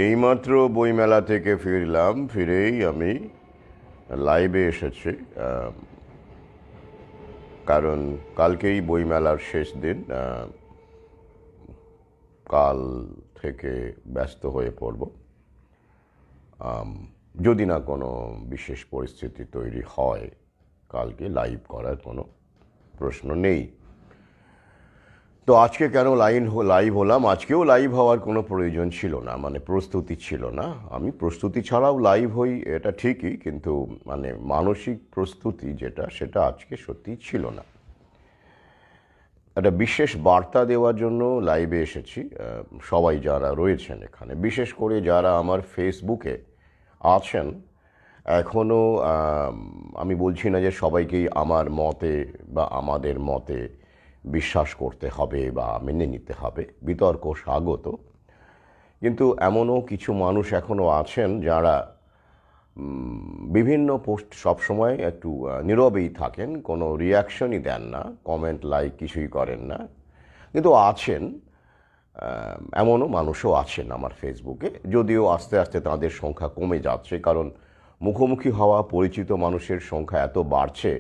এইমাত্র বইমেলা থেকে ফিরলাম। ফিরেই আমি লাইভে এসেছি, কারণ কালকেই বইমেলার শেষ দিন। কাল থেকে ব্যস্ত হয়ে পড়ব, যদি না কোনো বিশেষ পরিস্থিতি তৈরি হয়। কালকে লাইভ করার কোনো প্রশ্ন নেই। তো আজকে কেন লাইভ হলাম? আজকেও লাইভ হওয়ার কোনো প্রয়োজন ছিল না, মানে প্রস্তুতি ছিল না। আমি প্রস্তুতি ছাড়াও লাইভ হই, এটা ঠিকই, কিন্তু মানে মানসিক প্রস্তুতি যেটা, সেটা আজকে সত্যিই ছিল না। একটা বিশেষ বার্তা দেওয়ার জন্য লাইভে এসেছি। সবাই যারা রয়েছেন এখানে, বিশেষ করে যারা আমার ফেসবুকে আছেন, এখনও আমি বলছি না যে সবাইকেই আমার মতে বা আমাদের মতে বিশ্বাস করতে হবে বা মেনে নিতে হবে, বিতর্ক স্বাগত। কিন্তু এমনও কিছু মানুষ এখনও আছেন যারা বিভিন্ন পোস্ট সবসময় একটু নীরবেই থাকেন, কোনো রিয়াকশনই দেন না, কমেন্ট লাইক কিছুই করেন না, কিন্তু আছেন। এমনও মানুষও আছেন আমার ফেসবুকে, যদিও আস্তে আস্তে তাদের সংখ্যা কমে যাচ্ছে, কারণ মুখোমুখি হওয়া পরিচিত মানুষের সংখ্যা এত বাড়ছে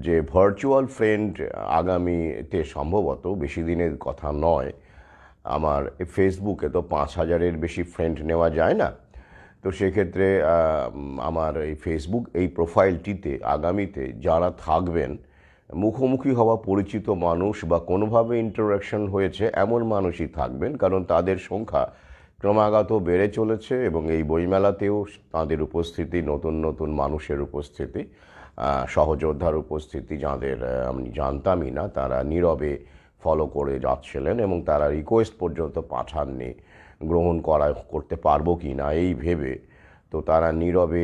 যে ভার্চুয়াল ফ্রেন্ড আগামীতে সম্ভবত, বেশি দিনের কথা নয়, আমার ফেসবুকে তো 5,000-এর বেশি ফ্রেন্ড নেওয়া যায় না। তো সেক্ষেত্রে আমার এই ফেসবুক এই প্রোফাইলটিতে আগামীতে যারা থাকবেন, মুখোমুখি হওয়া পরিচিত মানুষ বা কোনোভাবে ইন্টারাকশন হয়েছে এমন মানুষই থাকবেন, কারণ তাদের সংখ্যা ক্রমাগত বেড়ে চলেছে এবং এই বইমেলাতেও তাদের উপস্থিতি, নতুন নতুন মানুষের উপস্থিতি, সহযোদ্ধার উপস্থিতি, যাদের আমি জানতামই না, তারা নীরবে ফলো করে যাচ্ছিলেন এবং তারা রিকোয়েস্ট পর্যন্ত পাঠাননি গ্রহণ করতে পারবো কি না এই ভেবে। তো তারা নীরবে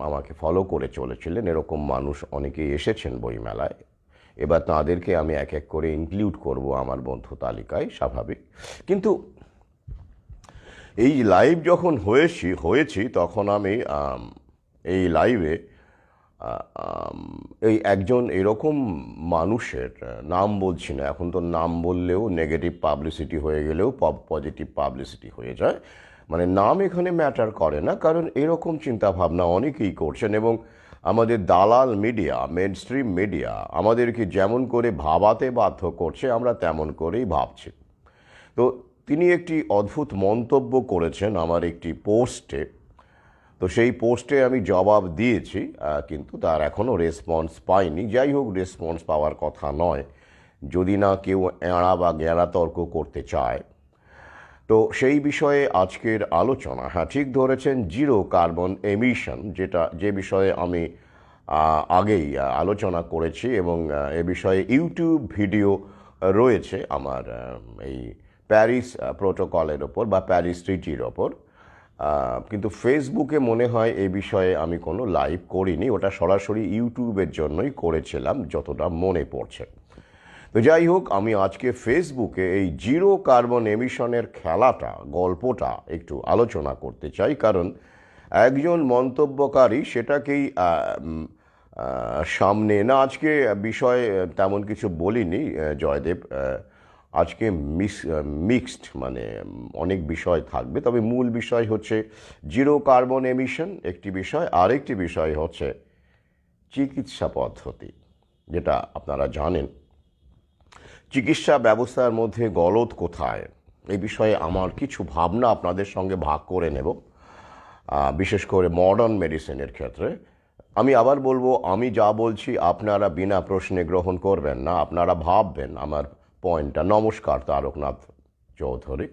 আমাকে ফলো করে চলেছিলেন। এরকম মানুষ অনেকেই এসেছেন বইমেলায়। এবার তাদেরকে আমি এক এক করে ইনক্লুড করব আমার বন্ধু তালিকায়, স্বাভাবিক। কিন্তু এই লাইভ যখন হয়েছি তখন আমি এই লাইভে এই একজন এরকম মানুষের নাম বলছি না, এখন তো নাম বললেও নেগেটিভ পাবলিসিটি হয়ে গেলেও পজিটিভ পাবলিসিটি হয়ে যায়, মানে নাম এখানে ম্যাটার করে না, কারণ এরকম চিন্তাভাবনা অনেকেই করছেন এবং আমাদের দালাল মিডিয়া, মেন স্ট্রিম মিডিয়া আমাদেরকে যেমন করে ভাবাতে বাধ্য করছে, আমরা তেমন করেই ভাবছি। তো তিনি একটি অদ্ভুত মন্তব্য করেছেন আমার একটি পোস্টে। তো সেই পোস্টে আমি জবাব দিয়েছি, কিন্তু তার এখনও রেসপন্স পাইনি। যাই হোক, রেসপন্স পাওয়ার কথা নয়, যদি না কেউ এড়া বা জ্ঞানা তর্ক করতে চায়। তো সেই বিষয়ে আজকের আলোচনা, হ্যাঁ ঠিক ধরেছেন, জিরো কার্বন এমিশন, যে বিষয়ে আমি আগেই আলোচনা করেছি এবং এ বিষয়ে ইউটিউব ভিডিও রয়েছে আমার এই প্যারিস প্রোটোকলের ওপর বা প্যারিস ট্রিটির ওপর। কিন্তু ফেসবুকে মনে হয় এই বিষয়ে আমি কোনো লাইভ করিনি, ওটা সরাসরি ইউটিউবের জন্যই করেছিলাম যতটা মনে পড়ছে। তো যাই হোক, আমি আজকে ফেসবুকে এই জিরো কার্বন এমিশনের খেলাটা, গল্পটা একটু আলোচনা করতে চাই, কারণ একজন মন্তব্যকারী সেটাকেই সামনে না, আজকে বিষয় তেমন কিছু বলিনি জয়দেব। আজকে মিক্সড, মানে অনেক বিষয় থাকবে, তবে মূল বিষয় হচ্ছে জিরো কার্বন এমিশন একটি বিষয়, আরেকটি বিষয় হচ্ছে চিকিৎসা পদ্ধতি, যেটা আপনারা জানেন। চিকিৎসা ব্যবস্থার মধ্যে গলদ কোথায়, এই বিষয়ে আমার কিছু ভাবনা আপনাদের সঙ্গে ভাগ করে নেব, বিশেষ করে মডার্ন মেডিসিনের ক্ষেত্রে। আমি আবার বলবো, আমি যা বলছি আপনারা বিনা প্রশ্নে গ্রহণ করবেন না, আপনারা ভাববেন আমার পয়েন্টটা। নমস্কার, তারকনাথ চৌধুরী।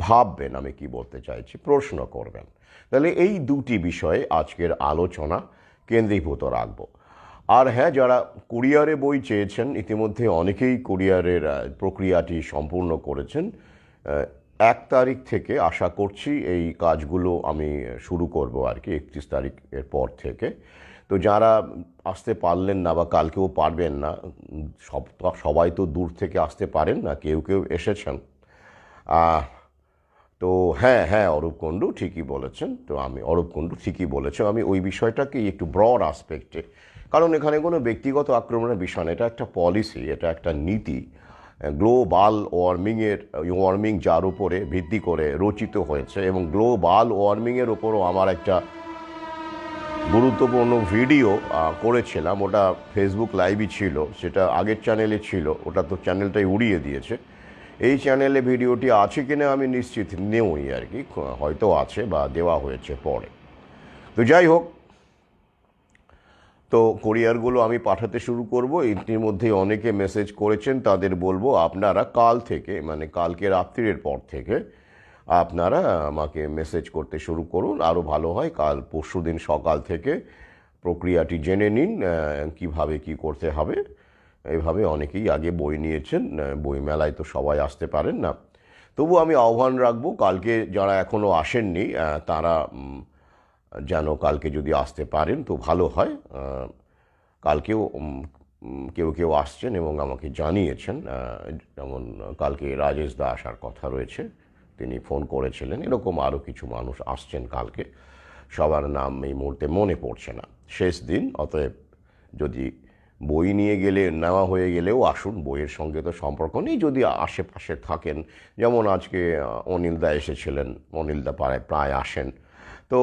ভাববেন আমি কি বলতে চাইছি, প্রশ্ন করবেন। তাহলে এই দুটি বিষয়ে আজকের আলোচনা কেন্দ্রীভূত রাখব। আর হ্যাঁ, যারা কুরিয়ারে বই চেয়েছেন, ইতিমধ্যে অনেকেই কুরিয়ারের প্রক্রিয়াটি সম্পূর্ণ করেছেন। 1 তারিখ থেকে আশা করছি এই কাজগুলো আমি শুরু করব আর কি, 31 তারিখের পর থেকে। তো যারা আসতে পারলেন না বা কালকেও পারবেন না, সবাই তো দূর থেকে আসতে পারেন না, কেউ কেউ এসেছেন। তো হ্যাঁ অরূপ কুণ্ডু ঠিকই বলেছেন। তো অরূপ কুণ্ডু ঠিকই বলেছেন, আমি ওই বিষয়টাকে একটু ব্রড আসপেক্টে, কারণ এখানে কোনো ব্যক্তিগত আক্রমণের বিষয় না, এটা একটা পলিসি, এটা একটা নীতি। গ্লোবাল ওয়ার্মিং যার উপরে ভিত্তি করে রচিত হয়েছে, এবং গ্লোবাল ওয়ার্মিংয়ের ওপরও আমার একটা গুরুত্বপূর্ণ ভিডিও করেছিলাম। ওটা ফেসবুক লাইভই ছিল, সেটা আগের চ্যানেলে ছিল, ওটা তো চ্যানেলটাই উড়িয়ে দিয়েছে। এই চ্যানেলে ভিডিওটি আছে কিনা আমি নিশ্চিত নেই আর কি, হয়তো আছে বা দেওয়া হয়েছে পরে। তো যাই হোক, তো কোরিয়ারগুলো আমি পাঠাতে শুরু করব। এটির মধ্যে অনেকে মেসেজ করেছেন, তাদের বলবো আপনারা কাল থেকে, মানে কালকে রাত্রির পর থেকে আপনারা আমাকে মেসেজ করতে শুরু করুন, আরও ভালো হয়। কাল পরশুদিন সকাল থেকে প্রক্রিয়াটি জেনে নিন কিভাবে কি করতে হবে। এইভাবে অনেকেই আগে বই নিয়েছেন, বই মেলায় তো সবাই আসতে পারেন না। তবু আমি আহ্বান রাখবো, কালকে যারা এখনও আসেননি তারা যেন কালকে যদি আসতে পারেন তো ভালো হয়। কালকেও কেউ কেউ আসছেন এবং আমাকে জানিয়েছেন, যেমন কালকে রাজেশ দা আসার কথা রয়েছে, তিনি ফোন করেছিলেন। এরকম আরও কিছু মানুষ আসছেন কালকে, সবার নাম এই মুহূর্তে মনে পড়ছে না। শেষ দিন, অতএব যদি বই নিয়ে গেলে, নেওয়া হয়ে গেলেও আসুন, বইয়ের সঙ্গে তো সম্পর্ক নেই। যদি আশেপাশে থাকেন, যেমন আজকে অনিলদা এসেছিলেন, অনিলদা প্রায় আসেন, তো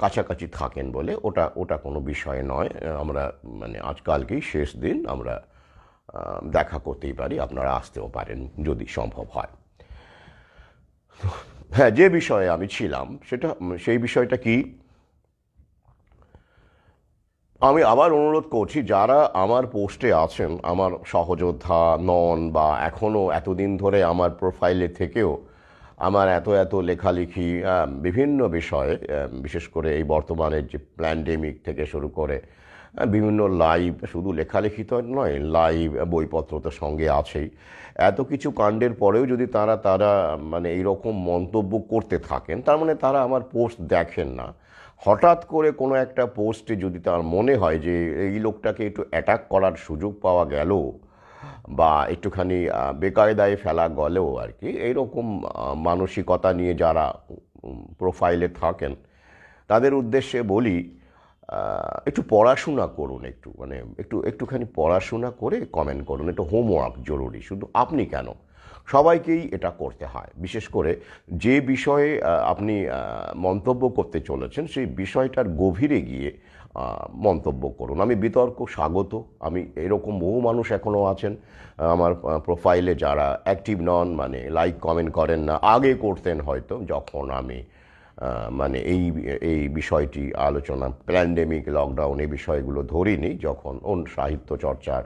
কাছাকাছি থাকেন বলে ওটা কোনো বিষয় নয়। আমরা মানে আজকালকেই শেষ দিন, আমরা দেখা করতেই পারি, আপনারা আসতেও পারেন যদি সম্ভব হয়। হ্যাঁ, যে বিষয়ে আমি ছিলাম সেই বিষয়টা কি, আমি আবার অনুরোধ করছি, যারা আমার পোস্টে আছেন, আমার সহযোদ্ধা নন বা এখনও এতদিন ধরে আমার প্রোফাইলে থেকেও আমার এত লেখালেখি বিভিন্ন বিষয়ে, বিশেষ করে এই বর্তমানের যে প্যান্ডেমিক থেকে শুরু করে বিভিন্ন লাইভ, শুধু লেখালেখি তো নয়, লাইভ বইপত্র তো সঙ্গে আছেই, এত কিছু কাণ্ডের পরেও যদি তারা মানে এইরকম মন্তব্য করতে থাকেন, তার মানে তারা আমার পোস্ট দেখেন না। হঠাৎ করে কোনো একটা পোস্টে যদি তার মনে হয় যে এই লোকটাকে একটু অ্যাটাক করার সুযোগ পাওয়া গেল বা একটুখানি বেকায়দায় ফেলা গেলেও আর কি, এইরকম মানসিকতা নিয়ে যারা প্রোফাইলে থাকেন, তাদের উদ্দেশ্যে বলি, একটু পড়াশোনা করুন, একটুখানি পড়াশোনা করে কমেন্ট করুন। একটু হোমওয়ার্ক জরুরি, শুধু আপনি কেন, সবাইকেই এটা করতে হয়। বিশেষ করে যে বিষয়ে আপনি মন্তব্য করতে চলেছেন, সেই বিষয়টার গভীরে গিয়ে মন্তব্য করুন। আমি বিতর্ক স্বাগত। আমি এরকম বহু মানুষ এখনও আছেন আমার প্রোফাইলে যারা অ্যাক্টিভ নন, মানে লাইক কমেন্ট করেন না। আগে করতেন হয়তো, যখন আমি মানে এই বিষয়টি আলোচনা, প্যান্ডেমিক, লকডাউন, এই বিষয়গুলো ধরিনি, যখন সাহিত্য চর্চার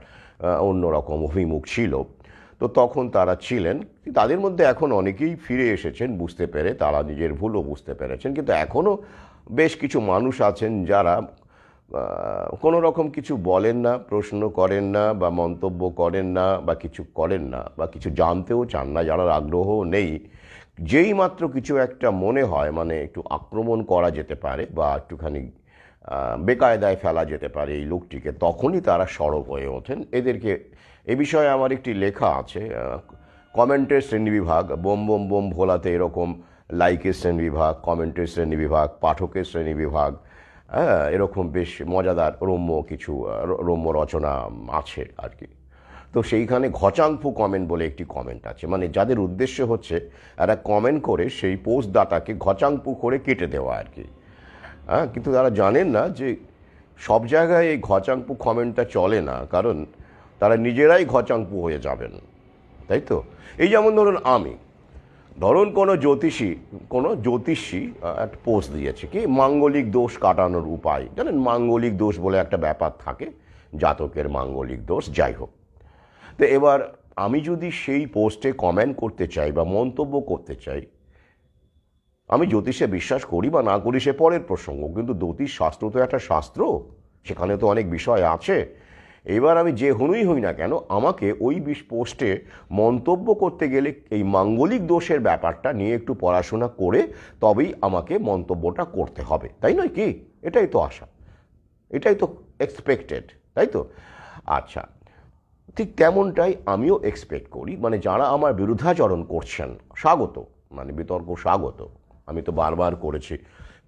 অন্যরকম অভিমুখ ছিল, তো তখন তারা ছিলেন। তাদের মধ্যে এখন অনেকেই ফিরে এসেছেন বুঝতে পেরে, তারা নিজের ভুলও বুঝতে পেরেছেন। কিন্তু এখনও বেশ কিছু মানুষ আছেন যারা কোনো রকম কিছু বলেন না, প্রশ্ন করেন না বা মন্তব্য করেন না বা কিছু করেন না বা কিছু জানতেও চান না, জানার আগ্রহও নেই। যেই মাত্র কিছু একটা মনে হয়, মানে একটু আক্রমণ করা যেতে পারে বা একটুখানি বেকায়দায় ফেলা যেতে পারে এই লোকটিকে, তখনই তারা সরব হয়ে ওঠেন। এদেরকে, এ বিষয়ে আমার একটি লেখা আছে, কমেন্টের শ্রেণীবিভাগ, বোম বোম বোম ভোলাতে এরকম লাইকের শ্রেণীবিভাগ, কমেন্টের শ্রেণীবিভাগ, পাঠকের শ্রেণীবিভাগ, হ্যাঁ, এরকম বেশ মজাদার রম্য রচনা আছে আর কি। তো সেইখানে ঘচাংফু কমেন্ট বলে একটি কমেন্ট আছে, মানে যাদের উদ্দেশ্য হচ্ছে এরা কমেন্ট করে সেই পোস্ট দাতাকে ঘচাংফু করে কেটে দেওয়া আর কি। হ্যাঁ, কিন্তু তারা জানেন না যে সব জায়গায় এই ঘচাংপু কমেন্টটা চলে না, কারণ তারা নিজেরাই ঘচাংপু হয়ে যাবেন, তাই তো? এই যেমন ধরুন কোনো জ্যোতিষী একটা পোস্ট দিয়েছে কি মাঙ্গলিক দোষ কাটানোর উপায়, জানেন মাঙ্গলিক দোষ বলে একটা ব্যাপার থাকে, জাতকের মাঙ্গলিক দোষ, যাই হোক। তো এবার আমি যদি সেই পোস্টে কমেন্ট করতে চাই বা মন্তব্য করতে চাই, আমি জ্যোতিষে বিশ্বাস করি বা না করি সে পরের প্রসঙ্গ, কিন্তু জ্যোতিষ শাস্ত্র তো একটা শাস্ত্র, সেখানে তো অনেক বিষয় আছে। এবার আমি যে হনুই হই না কেন, আমাকে ওই পোস্টে মন্তব্য করতে গেলে এই মাঙ্গলিক দোষের ব্যাপারটা নিয়ে একটু পড়াশোনা করে তবেই আমাকে মন্তব্যটা করতে হবে, তাই নয় কি? এটাই তো আশা, এটাই তো এক্সপেক্টেড, তাই তো? আচ্ছা, ঠিক তেমনটাই আমিও এক্সপেক্ট করি, মানে যারা আমার বিরুদ্ধাচরণ করছেন, স্বাগত, মানে বিতর্ক স্বাগত। আমি তো বারবার করেছি,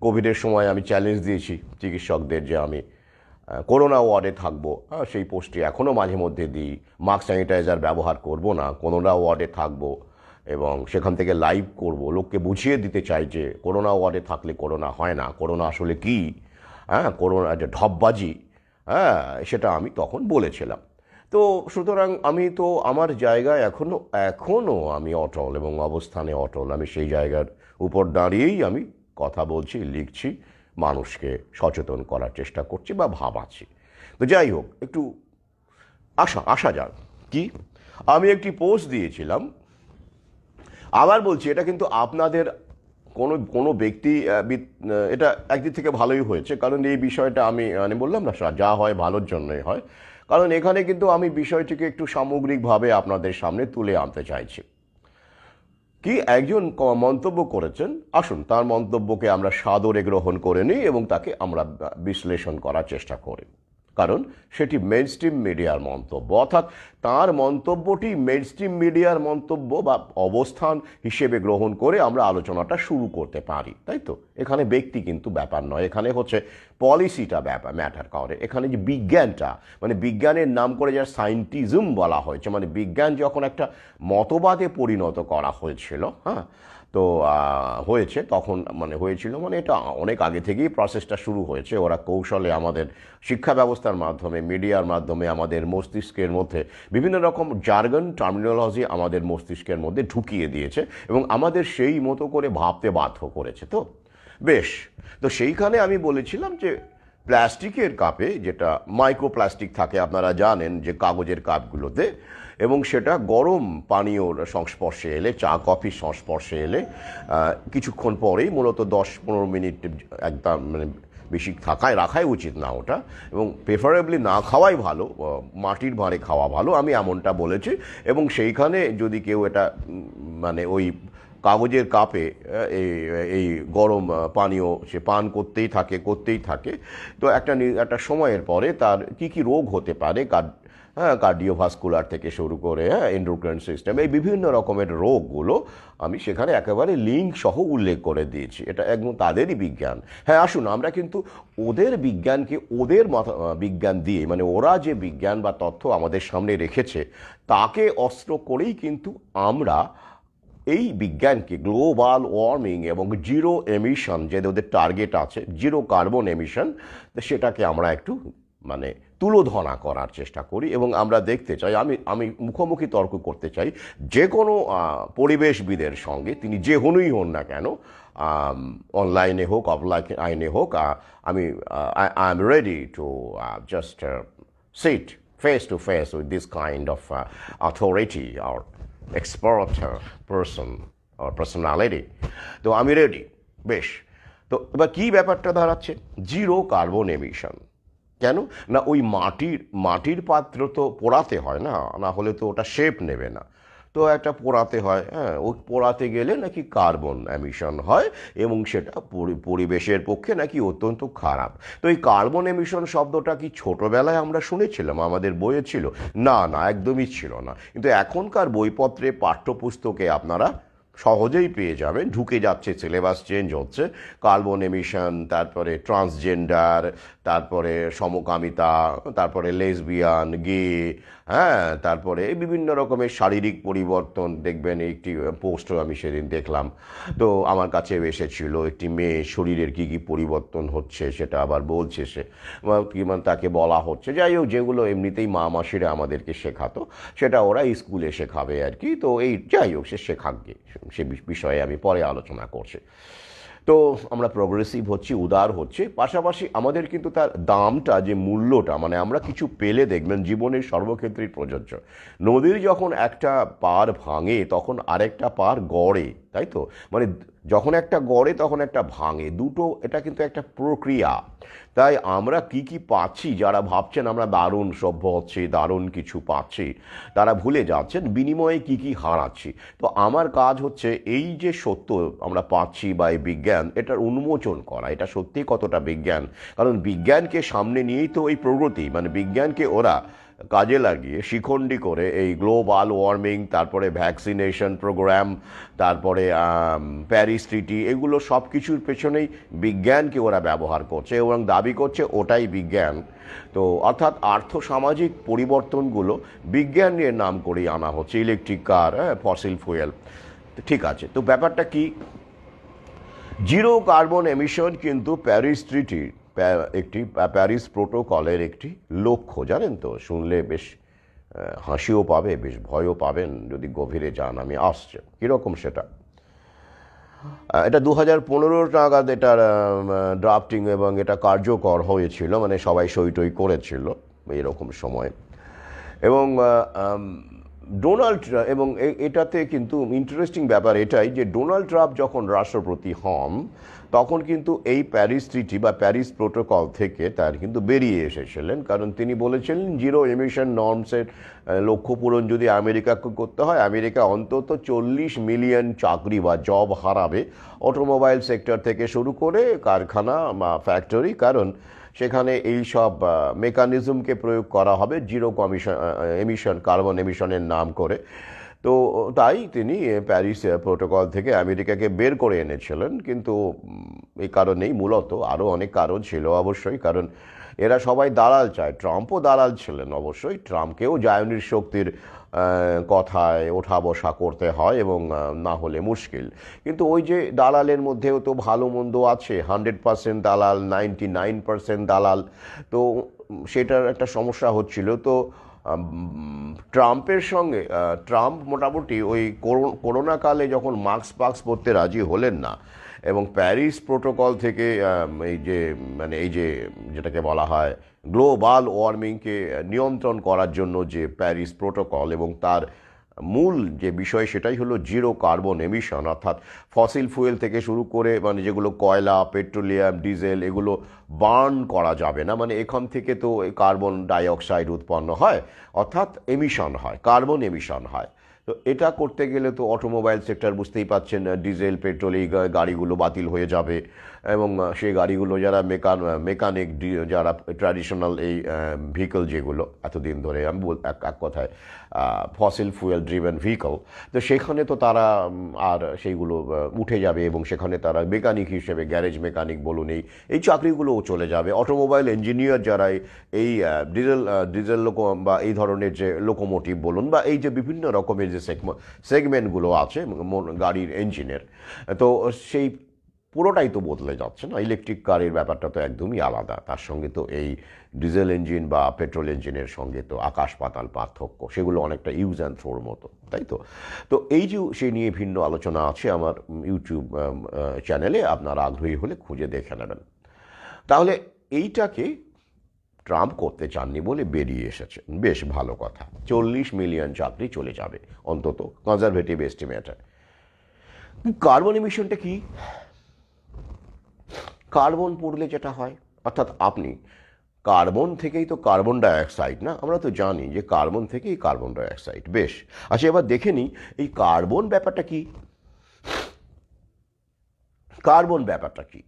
কোভিডের সময় আমি চ্যালেঞ্জ দিয়েছি চিকিৎসকদের যে আমি করোনা ওয়ার্ডে থাকবো, সেই পোস্টটি এখনও মাঝে মধ্যে দিই। মাস্ক স্যানিটাইজার ব্যবহার করব না, করোনা ওয়ার্ডে থাকবো এবং সেখান থেকে লাইভ করব, লোককে বুঝিয়ে দিতে চাই যে করোনা ওয়ার্ডে থাকলে করোনা হয় না, করোনা আসলে কি, করোনা যে ঢপবাজি, সেটা আমি তখন বলেছিলাম। তো সুতরাং আমি তো আমার জায়গায় এখনও আমি অটল এবং অবস্থানে অটল। আমি সেই জায়গার উপর দাঁড়িয়েই আমি কথা বলছি, লিখছি, মানুষকে সচেতন করার চেষ্টা করছি বা ভাবাচ্ছি। তো যাই হোক, একটু আসা যাক। কি, আমি একটি পোস্ট দিয়েছিলাম, আবার বলছি এটা কিন্তু আপনাদের কোনো কোনো ব্যক্তি এটা একদিক থেকে ভালোই হয়েছে, কারণ এই বিষয়টা আমি বললাম না, যা হয় ভালোর জন্যই হয়। কারণ এখানে কিন্তু আমি বিষয়টিকে একটু সামগ্রিকভাবে আপনাদের সামনে তুলে আনতে চাইছি। কি, একজন মন্তব্য করেছেন, আসুন তার মন্তব্যকে আমরা সাদরে গ্রহণ করে নিই এবং তাকে আমরা বিশ্লেষণ করার চেষ্টা করি। কারণ সেটি মেইনস্ট্রিম মিডিয়ার মন্তব্য, অর্থাৎ তার মন্তব্যটি মেইনস্ট্রিম মিডিয়ার মন্তব্য বা অবস্থান হিসেবে গ্রহণ করে আমরা আলোচনাটা শুরু করতে পারি, তাই তো? এখানে ব্যক্তি কিন্তু ব্যাপার নয়, এখানে হচ্ছে পলিসিটা ব্যাপার ম্যাটার করে। এখানে যে বিজ্ঞানটা, মানে বিজ্ঞানের নাম করে যার সায়েন্টিজম বলা হয়েছে, মানে বিজ্ঞান যখন একটা মতবাদে পরিণত করা হয়েছিল, তো হয়েছে তখন, হয়েছিল এটা অনেক আগে থেকেই প্রসেসটা শুরু হয়েছে। ওরা কৌশলে আমাদের শিক্ষা ব্যবস্থার মাধ্যমে, মিডিয়ার মাধ্যমে আমাদের মস্তিষ্কের মধ্যে বিভিন্ন রকম জার্গন টার্মিনোলজি আমাদের মস্তিষ্কের মধ্যে ঢুকিয়ে দিয়েছে এবং আমাদের সেই মতো করে ভাবতে বাধ্য করেছে। তো বেশ, তো সেইখানে আমি বলেছিলাম যে প্লাস্টিকের কাপে, যেটা মাইক্রোপ্লাস্টিক থাকে আপনারা জানেন, যে কাগজের কাপগুলোতে, এবং সেটা গরম পানীয়র সংস্পর্শে এলে, চা কফির সংস্পর্শে এলে কিছুক্ষণ পরেই, মূলত 10-15 মিনিট একদম বেশি রাখাই উচিত না ওটা, এবং প্রেফারেবলি না খাওয়াই ভালো, মাটির ভাঁড়ে খাওয়া ভালো, আমি এমনটা বলেছি। এবং সেইখানে যদি কেউ এটা ওই কাগজের কাপে এই গরম পানীয় সে পান করতেই থাকে, তো একটা সময়ের পরে তার কি রোগ হতে পারে, কার্ডিওভাস্কুলার থেকে শুরু করে এন্ডোক্রাইন সিস্টেম, এই বিভিন্ন রকমের রোগগুলো আমি সেখানে একেবারে লিঙ্ক সহ উল্লেখ করে দিয়েছি। এটা একদম তাদেরই বিজ্ঞান। আসুন আমরা কিন্তু ওদের বিজ্ঞানকে ওদের বিজ্ঞান দিয়ে, ওরা যে বিজ্ঞান বা তথ্য আমাদের সামনে রেখেছে তাকে অস্ত্র করেই কিন্তু আমরা এই বিজ্ঞানকে গ্লোবাল ওয়ার্মিং এবং জিরো এমিশন, যে ওদের টার্গেট আছে জিরো কার্বন এমিশন, সেটাকে আমরা একটু তুলোধনা করার চেষ্টা করি। এবং আমরা দেখতে চাই, আমি মুখোমুখি তর্ক করতে চাই যে কোনো পরিবেশবিদের সঙ্গে, তিনি যে হনুই হন না কেন, অনলাইনে হোক অফলাইনে হোক, I am ready to just sit face to face with this kind of authority or expert person or personality, তো আমি রেডি। বেশ, তো এবার কি ব্যাপারটা দাঁড়াচ্ছে, জিরো কার্বন এমিশন কেন না? ওই মাটির পাত্র তো পোড়াতে হয়, না হলে তো ওটা শেপ নেবে না, তো একটা পোড়াতে হয়, ওই পোড়াতে গেলে নাকি কার্বন এমিশন হয় এবং সেটা পরিবেশের পক্ষে নাকি অত্যন্ত খারাপ। তো এই কার্বন এমিশন শব্দটা কি ছোটবেলায় আমরা শুনেছিলাম, আমাদের বইয়ে ছিল? না, একদমই ছিল না। কিন্তু এখনকার বইপত্রে, পাঠ্যপুস্তকে আপনারা সহজেই পেয়ে যাবেন, ঢুকে যাচ্ছে, সিলেবাস চেঞ্জ হচ্ছে। কার্বন এমিশন, তারপরে ট্রান্সজেন্ডার, তারপরে সমকামিতা, তারপরে লেসবিয়ান, গে, তারপরে বিভিন্ন রকমের শারীরিক পরিবর্তন। দেখবেন একটি পোস্টও আমি সেদিন দেখলাম, তো আমার কাছে এসেছিল, একটি মেয়ে শরীরের কি পরিবর্তন হচ্ছে সেটা আবার বলছে সে, তাকে বলা হচ্ছে, যাই হোক, যেগুলো এমনিতেই মা মাসিরা আমাদেরকে শেখাতো সেটা ওরা স্কুলে শেখাবে আর কি। তো এই যাই হোক, সে শেখাকে, সে বিষয়ে আমি পরে আলোচনা করছি। তো আমরা প্রোগ্রেসিভ হচ্ছি, উদার হচ্ছে, পাশাপাশি আমাদের কিন্তু তার দামটা, যে মূল্যটা, আমরা কিছু পেলে দেখবেন জীবনের সর্বক্ষেত্রেই প্রযোজ্য। নদীর যখন একটা পার ভাঙে তখন আরেকটা পার গড়ে, তাই তো? যখন একটা গড়ে তখন একটা ভাঙে, দুটো, এটা কিন্তু একটা প্রক্রিয়া। তাই আমরা কি পাচ্ছি, যারা ভাবছেন আমরা দারুণ সভ্য হচ্ছি, দারুণ কিছু পাচ্ছি, তারা ভুলে যাচ্ছেন বিনিময়ে কি হারাচ্ছি। তো আমার কাজ হচ্ছে এই যে সত্য আমরা পাচ্ছি বা এই বিজ্ঞান, এটার উন্মোচন করা, এটা সত্যি কতটা বিজ্ঞান। কারণ বিজ্ঞানকে সামনে নিয়েই তো এই প্রগতি, বিজ্ঞানকে ওরা কাজে লাগিয়ে শিখণ্ডী করে এই গ্লোবাল ওয়ার্মিং, তারপরে ভ্যাকসিনেশন প্রোগ্রাম, তারপরে প্যারিস ট্রিটি, এগুলো সব কিছুর পেছনেই বিজ্ঞানকে ওরা ব্যবহার করছে এবং দাবি করছে ওটাই বিজ্ঞান। তো অর্থাৎ আর্থসামাজিক পরিবর্তনগুলো বিজ্ঞানের নাম করেই আনা হচ্ছে, ইলেকট্রিক কার, ফসিল ফুয়েল। ঠিক আছে, তো ব্যাপারটা কি, জিরো কার্বন এমিশন কিন্তু প্যারিস ট্রিটি, একটি প্যারিস প্রোটোকলের একটি লক্ষ্য, জানেন তো? শুনলে বেশ হাসিও পাবে, বেশ ভয়ও পাবেন যদি গভীরে যান। আমি আসছে কীরকম সেটা, এটা 2015 নাগাদ এটার ড্রাফটিং এবং এটা কার্যকর হয়েছিল, মানে সবাই সই টই করেছিল এরকম সময়। এবং ডোনাল্ড, এবং এটাতে কিন্তু ইন্টারেস্টিং ব্যাপার এটাই যে ডোনাল্ড ট্রাম্প যখন রাষ্ট্রপতি হন তখন কিন্তু এই প্যারিস ট্রিটি বা প্যারিস প্রোটোকল থেকে তার কিন্তু বেরিয়ে এসেছিলেন, কারণ তিনি বলেছিলেন জিরো এমিশন নর্মসের লক্ষ্য পূরণ যদি আমেরিকাকে করতে হয়, আমেরিকা অন্তত 40 মিলিয়ন চাকরি বা জব হারাবে, অটোমোবাইল সেক্টর থেকে শুরু করে কারখানা বা ফ্যাক্টরি, কারণ সেখানে এই সব মেকানিজমকে প্রয়োগ করা হবে জিরো এমিশন, কার্বন এমিশনের নাম করে। তো তাই তিনি প্যারিস প্রোটোকল থেকে আমেরিকাকে বের করে এনেছিলেন। কিন্তু এই কারণেই, মূলত আরও অনেক কারণ ছিল অবশ্যই, কারণ এরা সবাই দালাল চায়। ট্রাম্পও দালাল ছিলেন অবশ্যই, ট্রাম্পকেও জায়নির শক্তির কথায় ওঠা বসা করতে হয় এবং না হলে মুশকিল। কিন্তু ওই যে দালালের মধ্যেও তো ভালো মন্দ আছে, 100% দালাল, 99% দালাল, তো সেটার একটা সমস্যা হচ্ছিল। তো ট্রাম্পের সঙ্গে ট্রাম্প মোটামুটি ওই করোনাকালে যখন মাস্ক পরতে রাজি হলেন না এবং প্যারিস প্রোটোকল থেকে এই যে মানে এই যে যেটাকে বলা হয় গ্লোবাল ওয়ার্মিংকে নিয়ন্ত্রণ করার জন্য যে প্যারিস প্রোটোকল, এবং তার মূল যে বিষয় সেটাই হলো জিরো কার্বন এমিশন, অর্থাৎ ফসিল ফুয়েল থেকে শুরু করে মানে যেগুলো কয়লা, পেট্রোলিয়াম, ডিজেল, এগুলো বার্ন করা যাবে না, মানে এখান থেকে তো কার্বন ডাইঅক্সাইড উৎপন্ন হয়, অর্থাৎ এমিশন হয়, কার্বন এমিশন হয়। তো এটা করতে গেলে তো অটোমোবাইল সেক্টর, বুঝতেই পাচ্ছেন, ডিজেল পেট্রোল এই গাড়িগুলো বাতিল হয়ে যাবে, এবং সেই গাড়িগুলো যারা মেকানিক, যারা ট্র্যাডিশনাল এই ভেহিকল যেগুলো এতদিন ধরে আমি এক কথায় ফসিল ফুয়েল ড্রিভেন ভেহিকল, তো সেখানে তো তারা আর সেইগুলো উঠে যাবে এবং সেখানে তারা মেকানিক হিসেবে, গ্যারেজ মেকানিক বলুন, এই চাকরিগুলোও চলে যাবে। অটোমোবাইল ইঞ্জিনিয়ার যারা এই ডিজেল বা এই ধরনের যে লোকোমোটিভ বলুন বা এই যে বিভিন্ন রকমের যে সেগমেন্টগুলো আছে গাড়ির ইঞ্জিনের, তো সেই পুরোটাই তো বদলে যাচ্ছে না। ইলেকট্রিক কারের ব্যাপারটা তো একদমই আলাদা, তার সঙ্গে তো এই ডিজেল ইঞ্জিন বা পেট্রোল ইঞ্জিনের সঙ্গে তো আকাশ পাতাল পার্থক্য, সেগুলো অনেকটা ইউজ অ্যান্ড থ্রোর মতো, তাই তো? তো এই যে সেই নিয়ে ভিন্ন আলোচনা আছে আমার ইউটিউব চ্যানেলে, আপনারা আগ্রহী হলে খুঁজে দেখে নেবেন। তাহলে এইটাকে ট্রাম্প করতে চাননি বলে বেরিয়ে এসেছে, বেশ ভালো কথা। 40 মিলিয়ন চাকরি চলে যাবে অন্তত, কনজারভেটিভ এস্টিমেটে। কার্বন এমিশনটা কি? কার্বন পড়লে যেটা হয়, অর্থাৎ আপনি কার্বন থেকেই তো কার্বন ডাইঅক্সাইড, না? আমরা তো জানি যে কার্বন থেকেই কার্বন ডাইঅক্সাইড। বেশ, আচ্ছা এবার দেখে নিই এই কার্বন ব্যাপারটা কি। কার্বন ব্যাপারটা কি,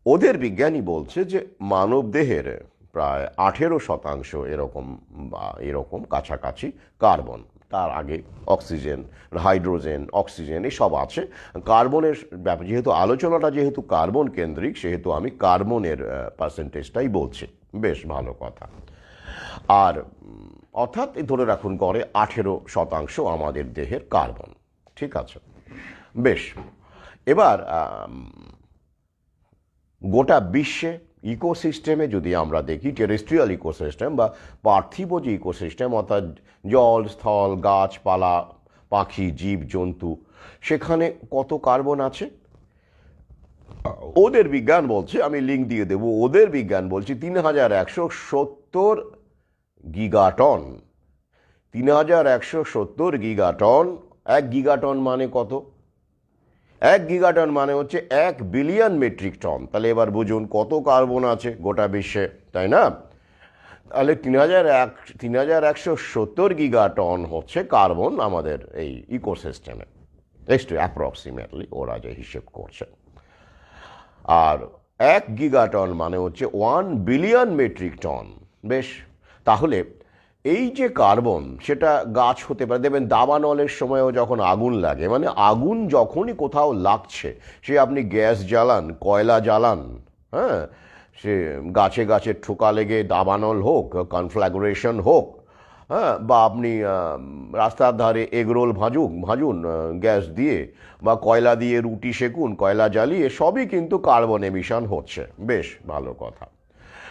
ওদের বিজ্ঞানী বলছে যে মানব দেহের প্রায় 18% এরকম কাছাকাছি কার্বন, তার আগে অক্সিজেন, হাইড্রোজেন, অক্সিজেন এসব আছে। কার্বনের ব্যাপার, যেহেতু আলোচনাটা যেহেতু কার্বন কেন্দ্রিক, সেহেতু আমি কার্বনের পার্সেন্টেজটাই বলছি। বেশ ভালো কথা। আর অর্থাৎ ধরে রাখুন গড়ে 18% আমাদের দেহের কার্বন, ঠিক আছে? বেশ, এবার গোটা বিশ্বে ইকোসিস্টেমে যদি আমরা দেখি, টেরেস্ট্রিয়াল ইকোসিস্টেম বা পার্থিব যে ইকোসিস্টেম, অর্থাৎ জল, স্থল, গাছপালা, পাখি, জীব জন্তু, সেখানে কত কার্বন আছে? ওদের বিজ্ঞান বলছে, আমি লিঙ্ক দিয়ে দেব, ওদের বিজ্ঞান বলছে 3170 গিগাটন। 3170 গিগাটন। 1 গিগাটন মানে কত? 1 গিগাটন মানে হচ্ছে 1 বিলিয়ন মেট্রিক টন। তাহলে এবার বুঝুন কত কার্বন আছে গোটা বিশ্বে, তাই না? তাহলে 3170 গিগাটন হচ্ছে কার্বন আমাদের এই ইকোসিস্টেমে, একটু অ্যাপ্রক্সিমেটলি ওরা যে হিসেব করছে। আর 1 গিগাটন মানে হচ্ছে 1 বিলিয়ন মেট্রিক টন। বেশ, তাহলে এই যে কার্বন, সেটা গাছ হতে পারে, দেখবেন দাবানলের সময়ও যখন আগুন লাগে, মানে আগুন যখনই কোথাও লাগছে, সে আপনি গ্যাস জ্বালান, কয়লা জ্বালান, হ্যাঁ, সে গাছে গাছে ঠোকা লেগে দাবানল হোক, কনফ্ল্যাগুরেশন হোক, হ্যাঁ, বা আপনি রাস্তার ধারে এগরোল ভাজুন গ্যাস দিয়ে, বা কয়লা দিয়ে রুটি সেকুন কয়লা জ্বালিয়ে, সবই কিন্তু কার্বন এমিশন হচ্ছে। বেশ ভালো কথা।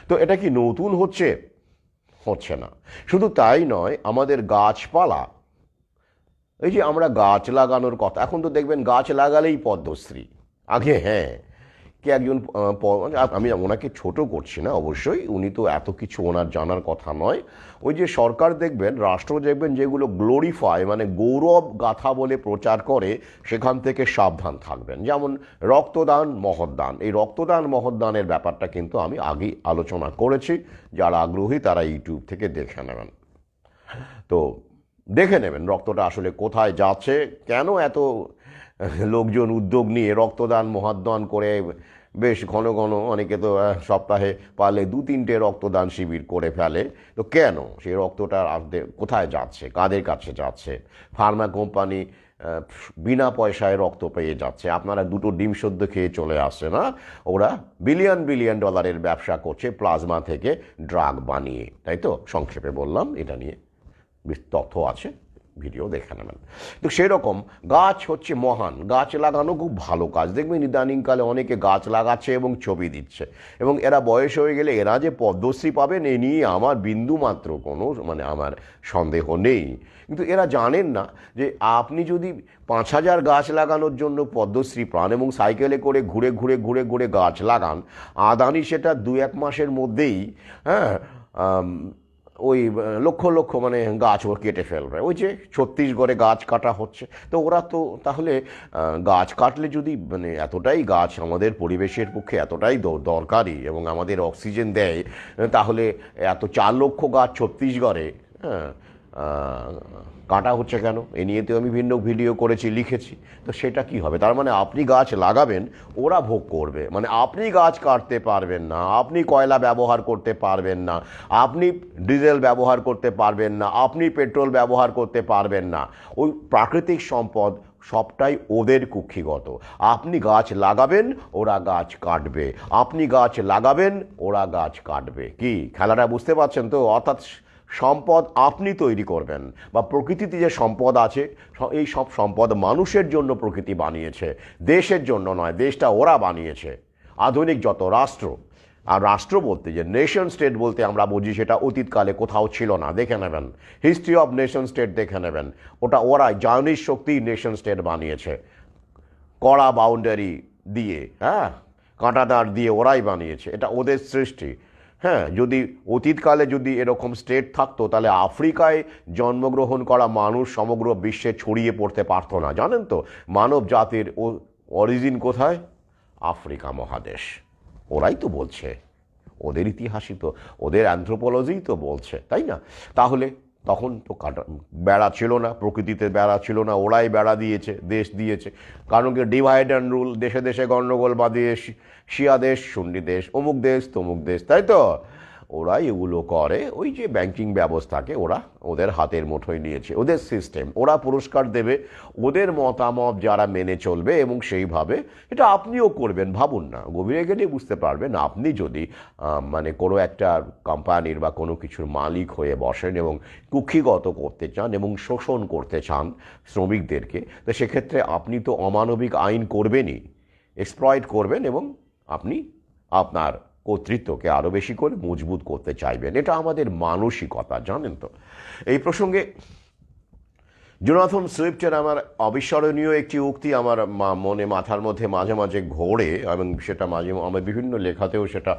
তো এটা কি নতুন হচ্ছে? হচ্ছে না। শুধু তাই নয়, আমাদের গাছপালা, এই যে আমরা গাছ লাগানোর কথা, এখন তো দেখবেন গাছ লাগালেই পদ্মশ্রী। আগে হ্যাঁ, কে একজন আমি ওনাকে ছোট করছি না অবশ্যই, উনি তো এত কিছু ওনার জানার কথা নয়। ওই যে সরকার দেখবেন, রাষ্ট্র দেখবেন, যেগুলো গ্লোরিফাই মানে গৌরব গাথা বলে প্রচার করে, সেখান থেকে সাবধান থাকবেন। যেমন রক্তদান মহৎদান, এই রক্তদান মহৎদানের ব্যাপারটা কিন্তু আমি আগেই আলোচনা করেছি। যারা আগ্রহী তারা ইউটিউব থেকে দেখে নেবেন। তো দেখে নেবেন রক্তটা আসলে কোথায় যাচ্ছে, কেন এত লোকজন উদ্যোগ নিয়ে রক্তদান মহাদান করে। বেশ ঘন ঘন অনেকে তো সপ্তাহে পারলে 2-3টে রক্তদান শিবির করে ফেলে। তো কেন সেই রক্তটা কোথায় যাচ্ছে, কাদের কাছে যাচ্ছে? ফার্মা কোম্পানি বিনা পয়সায় রক্ত পেয়ে যাচ্ছে, আপনারা 2টো ডিম সদ্য খেয়ে চলে আসছে না? ওরা বিলিয়ন বিলিয়ন ডলারের ব্যবসা করছে প্লাজমা থেকে ড্রাগ বানিয়ে, তাই তো? সংক্ষেপে বললাম, এটা নিয়ে তথ্য আছে, ভিডিও দেখে নেবেন। তো সেরকম গাছ হচ্ছে মহান, গাছ লাগানো খুব ভালো কাজ। দেখবেন ইদানিংকালে অনেকে গাছ লাগাচ্ছে এবং ছবি দিচ্ছে, এবং এরা বয়স হয়ে গেলে এরা যে পদ্মশ্রী পাবেন এ নিয়ে আমার বিন্দু মাত্র কোনো আমার সন্দেহ নেই। কিন্তু এরা জানেন না যে আপনি যদি 5,000 গাছ লাগানোর জন্য পদ্মশ্রী পান এবং সাইকেলে করে ঘুরে ঘুরে ঘুরে ঘুরে গাছ লাগান, আদানি সেটা 2-1 মাসের মধ্যেই, হ্যাঁ, ওই লক্ষ লক্ষ গাছ ও কেটে ফেলবে। ওই যে ছত্তিশগড়ে গাছ কাটা হচ্ছে। তো ওরা তো তাহলে গাছ কাটলে যদি এতটাই গাছ আমাদের পরিবেশের পক্ষে এতটাই দরকারি এবং আমাদের অক্সিজেন দেয়, তাহলে এত 4 লক্ষ গাছ ছত্তিশগড়ে, হ্যাঁ, কাটা হচ্ছে কেন? এ নিয়ে তো আমি ভিন্ন ভিডিও করেছি, লিখেছি। তো সেটা কি হবে? তার মানে আপনি গাছ লাগাবেন, ওরা ভোগ করবে। আপনি গাছ কাটতে পারবেন না, আপনি কয়লা ব্যবহার করতে পারবেন না, আপনি ডিজেল ব্যবহার করতে পারবেন না, আপনি পেট্রোল ব্যবহার করতে পারবেন না। ওই প্রাকৃতিক সম্পদ সবটাই ওদের কুক্ষিগত। আপনি গাছ লাগাবেন, ওরা গাছ কাটবে। আপনি গাছ লাগাবেন, ওরা গাছ কাটবে। কি খেলাটা বুঝতে পারছেন তো? অর্থাৎ সম্পদ আপনি তৈরি করবেন, বা প্রকৃতিতে যে সম্পদ আছে, এই সব সম্পদ মানুষের জন্য প্রকৃতি বানিয়েছে, দেশের জন্য নয়। দেশটা ওরা বানিয়েছে। আধুনিক যত রাষ্ট্র, আর রাষ্ট্র বলতে যে নেশন স্টেট বলতে আমরা বুঝি, সেটা অতীতকালে কোথাও ছিল না। দেখে নেবেন হিস্ট্রি অফ নেশন স্টেট, দেখে নেবেন। ওটা ওরাই জার্নিশ শক্তি নেশন স্টেট বানিয়েছে, কড়া বাউন্ডারি দিয়ে, হ্যাঁ, কাঁটাতার দিয়ে ওরাই বানিয়েছে। এটা ওদের সৃষ্টি। হ্যাঁ, যদি অতীতকালে যদি এরকম স্টেট থাকতো, তাহলে আফ্রিকায় জন্মগ্রহণ করা মানুষ সমগ্র বিশ্বে ছড়িয়ে পড়তে পারতো না। জানেন তো মানব জাতির অরিজিন কোথায়? আফ্রিকা মহাদেশ। ওরাই তো বলছে, ওদের ইতিহাসই তো, ওদের অ্যানথ্রোপোলজিই তো বলছে, তাই না? তাহলে তখন তো বেড়া ছিল না, প্রকৃতিতে বেড়া ছিল না, ওরাই বেড়া দিয়েছে, দেশ দিয়েছে। কারণ কি? ডিভাইড অ্যান্ড রুল, দেশে দেশে গণ্ডগোল বাঁধিয়ে শিয়া দেশ, সুন্নি দেশ, অমুক দেশ তমুক দেশ, তাই তো? ওরাই এগুলো করে। ওই যে ব্যাংকিং ব্যবস্থাকে ওরা ওদের হাতের মুঠোয় নিয়েছে, ওদের সিস্টেম। ওরা পুরস্কার দেবে, ওদের মতামত যারা মেনে চলবে, এবং সেইভাবে এটা আপনিও করবেন। ভাবুন না, গভীরে গেলে বুঝতে পারবেন। আপনি যদি কোনো একটা কোম্পানির বা কোনো কিছুর মালিক হয়ে বসেন এবং কুক্ষিগত করতে চান এবং শোষণ করতে চান শ্রমিকদেরকে, তো সেক্ষেত্রে আপনি তো অমানবিক আইন করবেনই, এক্সপ্লয়েট করবেন, এবং আপনি আপনার কর্তৃত্বকে আরও বেশি করে মজবুত করতে চাইবেন। এটা আমাদের মানসিকতা, জানেন তো? এই প্রসঙ্গে জোনাথন সুইফটের আমার অবিস্মরণীয় একটি উক্তি আমার মাথার মধ্যে মাঝে মাঝে ঘোরে, এবং সেটা আমার বিভিন্ন লেখাতেও সেটা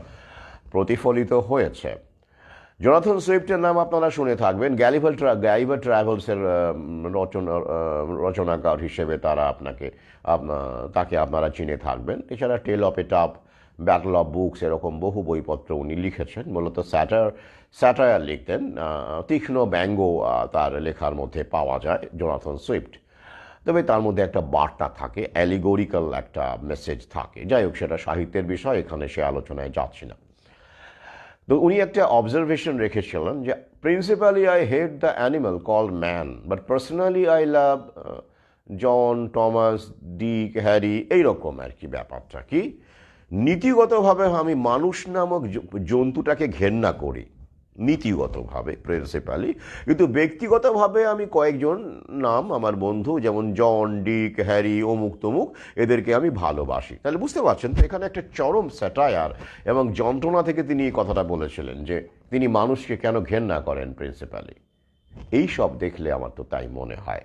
প্রতিফলিত হয়েছে। জোনাথন সুইফটের নাম আপনারা শুনে থাকবেন। গ্যালিভার ট্রাভেলসের রচনাকার হিসেবে তাকে আপনারা চিনে থাকবেন। এছাড়া টেল অফ এ টাপ, ব্যাটল অফ বুকস, এরকম বহু বইপত্র উনি লিখেছেন। মূলত স্যাটায়ার লিখতেন, তীক্ষ্ণ ব্যঙ্গ তার লেখার মধ্যে পাওয়া যায় জোনাথন সুইফট। তবে তার মধ্যে একটা বার্তা থাকে, অ্যালিগোরিক্যাল একটা মেসেজ থাকে। যাই হোক, সেটা সাহিত্যের বিষয়, এখানে সে আলোচনায় যাচ্ছি না। তো উনি একটা অবজারভেশন রেখেছিলেন যে principally I hate the animal call man, but personally I love John, Thomas, Dick, Harry, এইরকম আর কি ব্যাপারটা। কি নীতিগতভাবে আমি মানুষ নামক জন্তুটাকে ঘেন্না করি, নীতিগতভাবে প্রিন্সিপালি, কিন্তু ব্যক্তিগতভাবে আমি কয়েকজন নাম আমার বন্ধু, যেমন জন, ডিক, হ্যারি, অমুক তমুক, এদেরকে আমি ভালোবাসি। তাহলে বুঝতে পারছেন তো, এখানে একটা চরম স্যাটায়ার এবং যন্ত্রণা থেকে তিনি এই কথাটা বলেছিলেন যে তিনি মানুষকে কেন ঘেন্না করেন প্রিন্সিপালি। এই সব দেখলে আমার তো তাই মনে হয়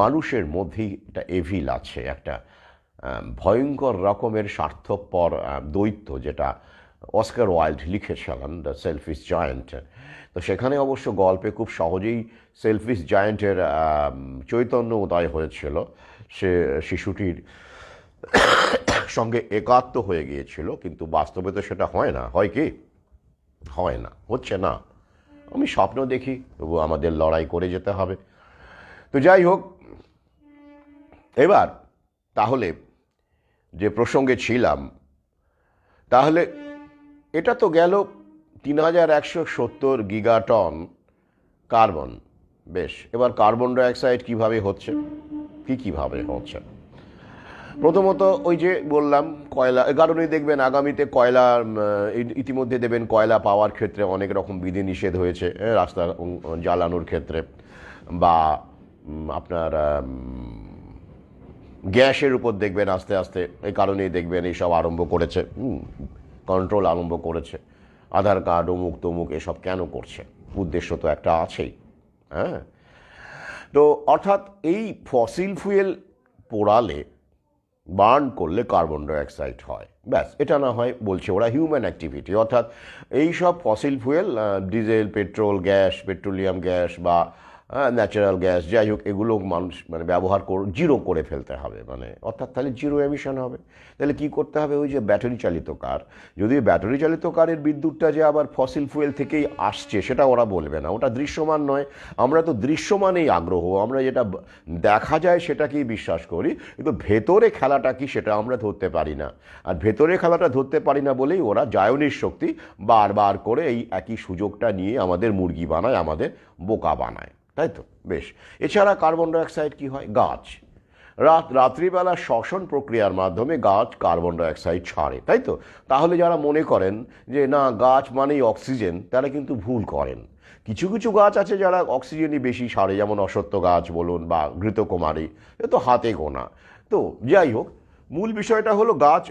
মানুষের মধ্যেই একটা এভিল আছে, একটা ভয়ঙ্কর রকমের স্বার্থপর দৈত্য, যেটা অস্কার ওয়াইল্ড লিখেছিলেন দ্য সেলফিশ জায়ান্ট। তো সেখানে অবশ্য গল্পে খুব সহজেই সেলফিশ জায়ান্টের চৈতন্য উদয় হয়েছিল। সে শিশুটির সঙ্গে একাত্ম হয়ে গিয়েছিল, কিন্তু বাস্তবে তো সেটা হয় না। হয় কি? হয় না, হচ্ছে না। আমি স্বপ্ন দেখি, তবু আমাদের লড়াই করে যেতে হবে। তো যাই হোক, এবার তাহলে যে প্রসঙ্গে ছিলাম, তাহলে এটা তো গেল 3170 গিগাটন কার্বন। বেশ, এবার কার্বন ডাইঅক্সাইড কিভাবে হচ্ছে, কিভাবে হচ্ছে? প্রথমত ওই যে বললাম কয়লা, এ কারণেই দেখবেন আগামীতে কয়লা, ইতিমধ্যে দেবেন কয়লা পাওয়ার ক্ষেত্রে অনেক রকম বিধিনিষেধ হয়েছে, রাস্তা জ্বালানোর ক্ষেত্রে, বা আপনার গ্যাসের উপর দেখবেন আস্তে আস্তে, এই কারণেই দেখবেন এইসব আরম্ভ করেছে, কন্ট্রোল আরম্ভ করেছে। আধার কার্ড, অমুক তমুক, এসব কেন করছে? উদ্দেশ্য তো একটা আছেই। হ্যাঁ, তো অর্থাৎ এই ফসিল ফুয়েল পোড়ালে, বার্ন করলে কার্বন ডাইঅক্সাইড হয়। ব্যাস, এটা না হয় বলছে ওরা হিউম্যান অ্যাক্টিভিটি, অর্থাৎ এই সব fossil fuel, diesel, petrol, gas, petroleum gas বা ন্যাচারাল গ্যাস, যাই হোক, এগুলো মানুষ ব্যবহার জিরো করে ফেলতে হবে, অর্থাৎ তাহলে জিরো এমিশন হবে। তাহলে কি করতে হবে? ওই যে ব্যাটারি চালিত কার, যদি ব্যাটারি চালিত কারের বিদ্যুৎটা যে আবার ফসিল ফুয়েল থেকেই আসছে, সেটা ওরা বলবে না, ওটা দৃশ্যমান নয়। আমরা তো দৃশ্যমানেই আগ্রহ, আমরা যেটা দেখা যায় সেটাকেই বিশ্বাস করি, কিন্তু ভেতরে খেলাটা কি সেটা আমরা ধরতে পারি না। আর ভেতরে খেলাটা ধরতে পারি না বলেই ওরা জায়নির শক্তি বারবার করে এই একই সুযোগটা নিয়ে আমাদের মুরগি বানায়, আমাদের বোকা বানায়, তাই তো? বেশ, এছাড়া কার্বন ডাইঅক্সাইড কি হয়? গাছ রাত্রিবেলা শ্বসন প্রক্রিয়ার মাধ্যমে গাছ কার্বন ডাইঅক্সাইড ছাড়ে, তাই তো? তাহলে যারা মনে করেন যে না গাছ মানেই অক্সিজেন, তারা কিন্তু ভুল করেন। কিছু কিছু গাছ আছে যারা অক্সিজেনই বেশি ছাড়ে, যেমন অশ্বত্থ গাছ বলুন বা ঘৃতকুমারী, এ তো হাতে গোনা। তো যাই হোক, মূল বিষয়টা হলো গাছ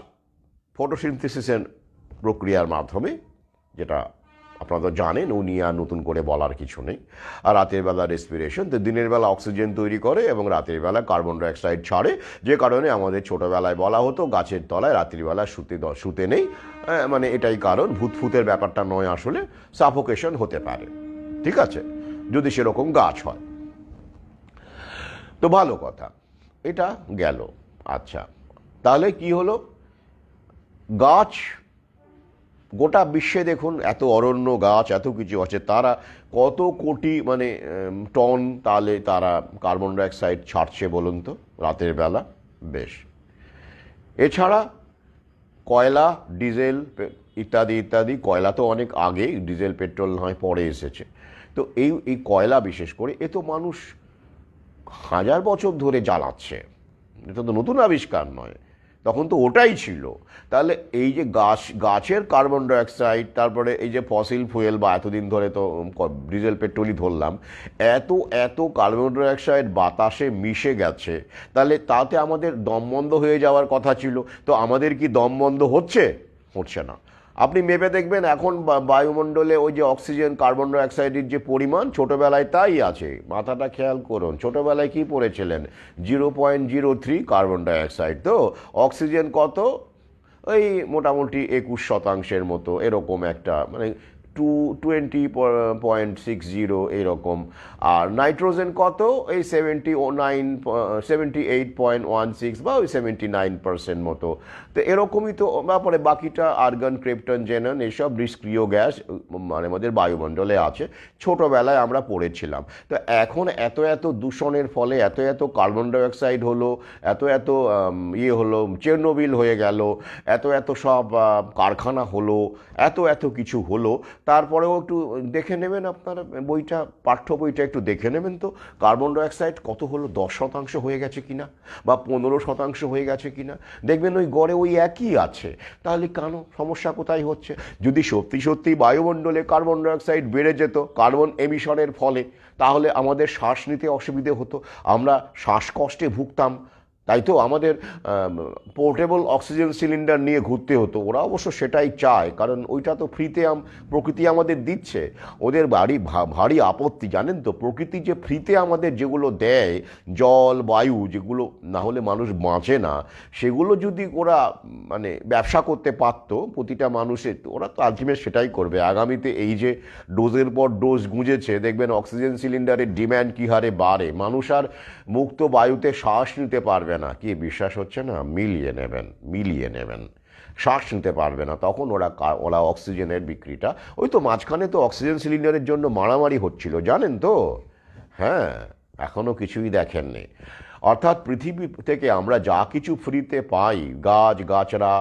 ফটোসিনথেসিসের প্রক্রিয়ার মাধ্যমে, যেটা আপনারা তো জানেন, ও নিয়ে আর নতুন করে বলার কিছু নেই। আর রাতের বেলা রেসপিরেশন, তো দিনের বেলা অক্সিজেন তৈরি করে এবং রাতের বেলা কার্বন ডাইঅক্সাইড ছাড়ে, যে কারণে আমাদের ছোটোবেলায় বলা হতো গাছের তলায় রাত্রিবেলা শুতে নেই। এটাই কারণ, ভূতফুতের ব্যাপারটা নয়, আসলে সাফোকেশন হতে পারে, ঠিক আছে, যদি সেরকম গাছ হয়। তো ভালো কথা, এটা গেল। আচ্ছা, তাহলে কি হলো? গাছ গোটা বিশ্বে দেখুন, এত অরণ্য, গাছ, এত কিছু আছে, তারা কত কোটি টন তাহলে তারা কার্বন ডাইঅক্সাইড ছাড়ছে বলুন তো রাতের বেলা। বেশ, এছাড়া কয়লা, ডিজেল ইত্যাদি ইত্যাদি, কয়লা তো অনেক আগে, ডিজেল পেট্রোল নয় পরে এসেছে। তো এই কয়লা বিশেষ করে, এ তো মানুষ 1000 বছর ধরে জ্বালাচ্ছে, এটা তো নতুন আবিষ্কার নয়, তখন তো ওটাই ছিল। তাহলে এই যে গাছের কার্বন ডাইঅক্সাইড, তারপরে এই যে ফসিল ফুয়েল, বা এতদিন ধরে তো ডিজেল পেট্রোলই ধরলাম, এত কার্বন ডাইঅক্সাইড বাতাসে মিশে গেছে, তাহলে তাতে আমাদের দম বন্ধ হয়ে যাওয়ার কথা ছিল। তো আমাদের কি দম বন্ধ হচ্ছে? হচ্ছে না। আপনি মেপে দেখবেন এখন বায়ুমণ্ডলে ওই যে অক্সিজেন, কার্বন ডাইঅক্সাইডের যে পরিমাণ, ছোটোবেলায় তাই আছে। মাথাটা খেয়াল করুন, ছোটোবেলায় কি পড়েছিলেন? 0.03 কার্বন ডাইঅক্সাইড, তো অক্সিজেন কত? ওই মোটামুটি 21% মতো, এরকম একটা, 20.60 এরকম। আর নাইট্রোজেন কত? এই 78.16 বা ওই 79% মতো। তো এরকমই তো, তারপরে বাকিটা আর্গন, ক্রিপ্টন, জেনন, এসব নিষ্ক্রিয় গ্যাস আমাদের বায়ুমণ্ডলে আছে, ছোটোবেলায় আমরা পড়েছিলাম। তো এখন এত দূষণের ফলে এত কার্বন ডাইঅক্সাইড হলো, এত হলো, চেরনোবিল হয়ে গেল, এত সব কারখানা হলো, এত কিছু হলো, তারপরেও একটু দেখে নেবেন, আপনার বইটা, পাঠ্য বইটা একটু দেখে নেবেন তো কার্বন ডাইঅক্সাইড কত হলো, 10% হয়ে গেছে কিনা বা 15% হয়ে গেছে কিনা। দেখবেন ওই গড়ে ওই একই আছে। তাহলে কেন, সমস্যা কোথায় হচ্ছে? যদি সত্যি সত্যি বায়ুমণ্ডলে কার্বন ডাইঅক্সাইড বেড়ে যেত কার্বন এমিশনের ফলে, তাহলে আমাদের শ্বাস নিতে অসুবিধে হতো, আমরা শ্বাসকষ্টে ভুগতাম, তাই তো? আমাদের পোর্টেবল অক্সিজেন সিলিন্ডার নিয়ে ঘুরতে হতো। ওরা অবশ্য সেটাই চায়, কারণ ওইটা তো ফ্রিতে প্রকৃতি আমাদের দিচ্ছে। ওদের ভারী আপত্তি, জানেন তো, প্রকৃতি যে ফ্রিতে আমাদের যেগুলো দেয়, জল বায়ু, যেগুলো না হলে মানুষ বাঁচে না, সেগুলো যদি ওরা মানে ব্যবসা করতে পারত প্রতিটা মানুষের, ওরা তো আলটিমেট সেটাই করবে। আগামীতে এই যে ডোজের পর ডোজ গুঁজেছে, দেখবেন অক্সিজেন সিলিন্ডারের ডিম্যান্ড কী হারে বাড়ে, মানুষ আর মুক্ত বায়ুতে শ্বাস নিতে পারবে না। কি বিশ্বাস হচ্ছে না? মিলিয়ে নেবেন, শ্বাস নিতে পারবে না। তখন ওরা অক্সিজেনের বিক্রিটা, ওই তো মাঝখানে তো অক্সিজেন সিলিন্ডারের জন্য মারামারি হচ্ছিল, জানেন তো? হ্যাঁ, এখনো কিছুই দেখেননি। অর্থাৎ পৃথিবী থেকে আমরা যা কিছু ফ্রিতে পাই, গাছরা,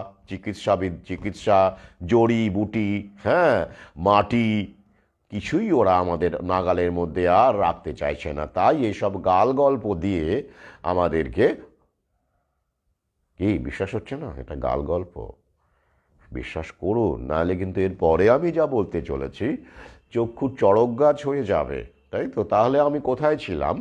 চিকিৎসা, জড়ি বুটি, হ্যাঁ, মাটি, কিছুই ওরা আমাদের নাগালের মধ্যে আর রাখতে চাইছে না। তাই এসব গাল গল্প দিয়ে আমাদেরকে, কি বিশ্বাস হচ্ছে না? এটা গাল গল্প, বিশ্বাস করুন, নাহলে কিন্তু এর পরে আমি যা বলতে চলেছি চক্ষুর চড়ক গাছ হয়ে যাবে, তাই তো? তাহলে আমি কোথায় ছিলাম?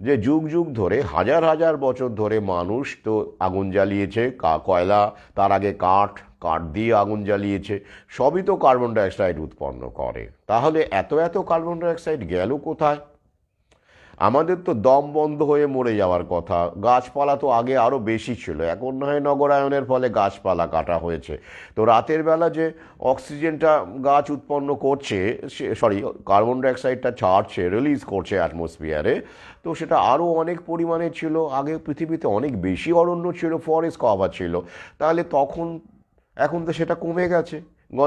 যে যুগ যুগ ধরে, হাজার হাজার বছর ধরে মানুষ তো আগুন জ্বালিয়েছে, কয়লা, তার আগে কাঠ দিয়ে আগুন জ্বালিয়েছে, সবই তো কার্বন ডাইঅক্সাইড উৎপন্ন করে। তাহলে এত কার্বন ডাইঅক্সাইড গেল কোথায়? আমাদের তো দম বন্ধ হয়ে মরে যাওয়ার কথা। গাছপালা তো আগে আরও বেশি ছিল, এখন না হয় নগরায়নের ফলে গাছপালা কাটা হয়েছে। তো রাতের বেলা যে অক্সিজেনটা গাছ উৎপন্ন করছে, কার্বন ডাইঅক্সাইডটা ছাড়ছে, রিলিজ করছে অ্যাটমসফিয়ারে, তো সেটা আরও অনেক পরিমাণে ছিল। আগে পৃথিবীতে অনেক বেশি অরণ্য ছিল, ফরেস্ট কভার ছিল। তাহলে এখন তো সেটা কমে গেছে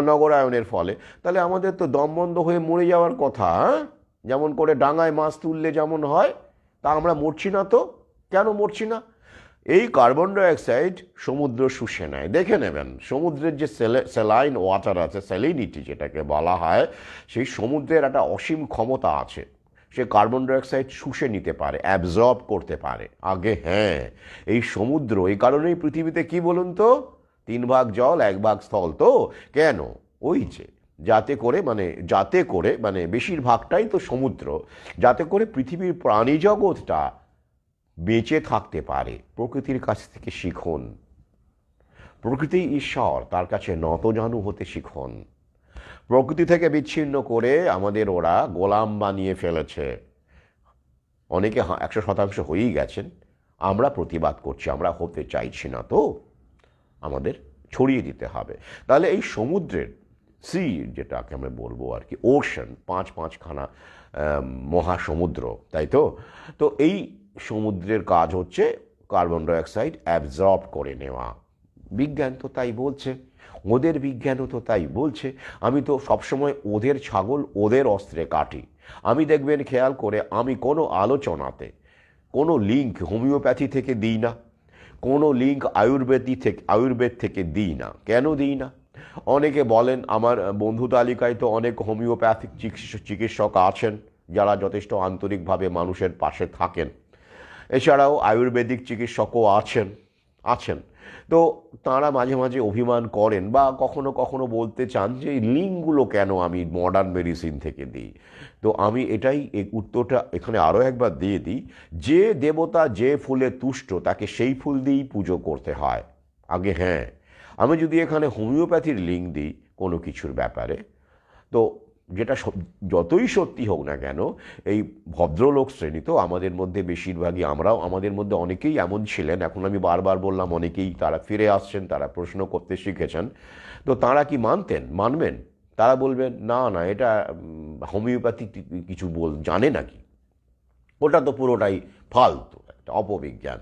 নগরায়নের ফলে। তাহলে আমাদের তো দম বন্ধ হয়ে মরে যাওয়ার কথা। হ্যাঁ, যেমন করে ডাঙায় মাছ তুললে যেমন হয়, তা আমরা মরছি না তো? কেন মরছি না? এই কার্বন ডাইঅক্সাইড সমুদ্র শুষে নেয়। দেখে নেবেন, সমুদ্রের যে স্যালাইন ওয়াটার আছে, স্যালিনিটি যেটাকে বলা হয়, সেই সমুদ্রের একটা অসীম ক্ষমতা আছে। সে কার্বন ডাইঅক্সাইড শুষে নিতে পারে, অ্যাবজর্ব করতে পারে। আগে হ্যাঁ, এই সমুদ্র, এই কারণেই পৃথিবীতে কি বলুন তো, 3 ভাগ জল 1 ভাগ স্থল। তো কেন? ওই যে যাতে করে বেশিরভাগটাই তো সমুদ্র, যাতে করে পৃথিবীর প্রাণী জগৎটা বেঁচে থাকতে পারে। প্রকৃতির কাছ থেকে শিখুন, প্রকৃতি ঈশ্বর, তার কাছে নতজানু হতে শিখুন। প্রকৃতি থেকে বিচ্ছিন্ন করে আমাদের ওরা গোলাম বানিয়ে ফেলেছে। অনেকে 100% হয়েই গেছেন। আমরা প্রতিবাদ করছি, আমরা হতে চাইছি না। তো আমাদের ছড়িয়ে দিতে হবে। তাহলে এই সমুদ্রের যেটাকে আমরা বলবো আর কি, ওশান, 5খানা মহাসমুদ্র, তাই তো? তো এই সমুদ্রের কাজ হচ্ছে কার্বন ডাইঅক্সাইড অ্যাবজর্ব করে নেওয়া। বিজ্ঞান তো তাই বলছে, ওদের বিজ্ঞানও তো তাই বলছে। আমি তো সবসময় ওদের ছাগল ওদের অস্ত্রে কাটি। আমি দেখবেন খেয়াল করে, আমি কোনো আলোচনাতে কোনো লিঙ্ক হোমিওপ্যাথি থেকে দিই না, কোনো লিঙ্ক আয়ুর্বেদ থেকে দিই না। কেন দিই না? অনেকে বলেন, আমার বন্ধু তালিকায় তো অনেক হোমিওপ্যাথিক চিকিৎসক আছেন যারা যথেষ্ট আন্তরিকভাবে মানুষের পাশে থাকেন। এছাড়াও আয়ুর্বেদিক চিকিৎসকও আছেন। তো তাঁরা মাঝে মাঝে অভিমান করেন বা কখনো কখনো বলতে চান যে এই লিঙ্কগুলো কেন আমি মডার্ন মেডিসিন থেকে দিই। তো আমি এই উত্তরটা এখানে আরও একবার দিয়ে দিই, যে দেবতা যে ফুলে তুষ্ট তাকে সেই ফুল দিয়েই পুজো করতে হয়। আগে হ্যাঁ, আমি যদি এখানে হোমিওপ্যাথির লিঙ্ক দিই কোনো কিছুর ব্যাপারে, তো যেটা যতই সত্যি হোক না কেন, এই ভদ্রলোক শ্রেণী তো আমাদের মধ্যে বেশিরভাগই, আমাদের মধ্যে অনেকেই এমন ছিলেন, এখন আমি বারবার বললাম অনেকেই, তারা ফিরে আসছেন, তারা প্রশ্ন করতে শিখেছেন। তো তারা কি মানবেন? তারা বলবেন না এটা হোমিওপ্যাথি কিছু জানে নাকি, ওটা তো পুরোটাই ফালতু একটা অপবিজ্ঞান।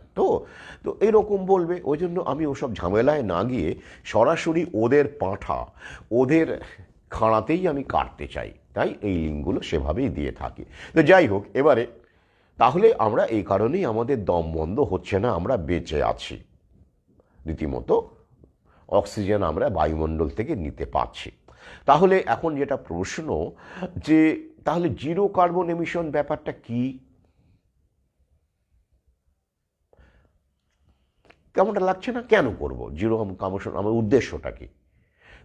তো এরকম বলবে। ওই জন্য আমি ওসব ঝামেলায় না গিয়ে সরাসরি ওদের পাঁঠা, ওদের খাঁড়াতেই আমি কাটতে চাই। তাই এই লিঙ্কগুলো সেভাবেই দিয়ে থাকি। তো যাই হোক, এবারে তাহলে আমরা এই কারণেই আমাদের দম বন্ধ হচ্ছে না, আমরা বেঁচে আছি। রীতিমতো অক্সিজেন আমরা বায়ুমণ্ডল থেকে নিতে পারছি। তাহলে এখন যেটা প্রশ্ন, যে তাহলে জিরো কার্বন এমিশন ব্যাপারটা কি? কেমনটা লাগছে না? কেন করব জিরো কার্বন? আমার উদ্দেশ্যটা কি?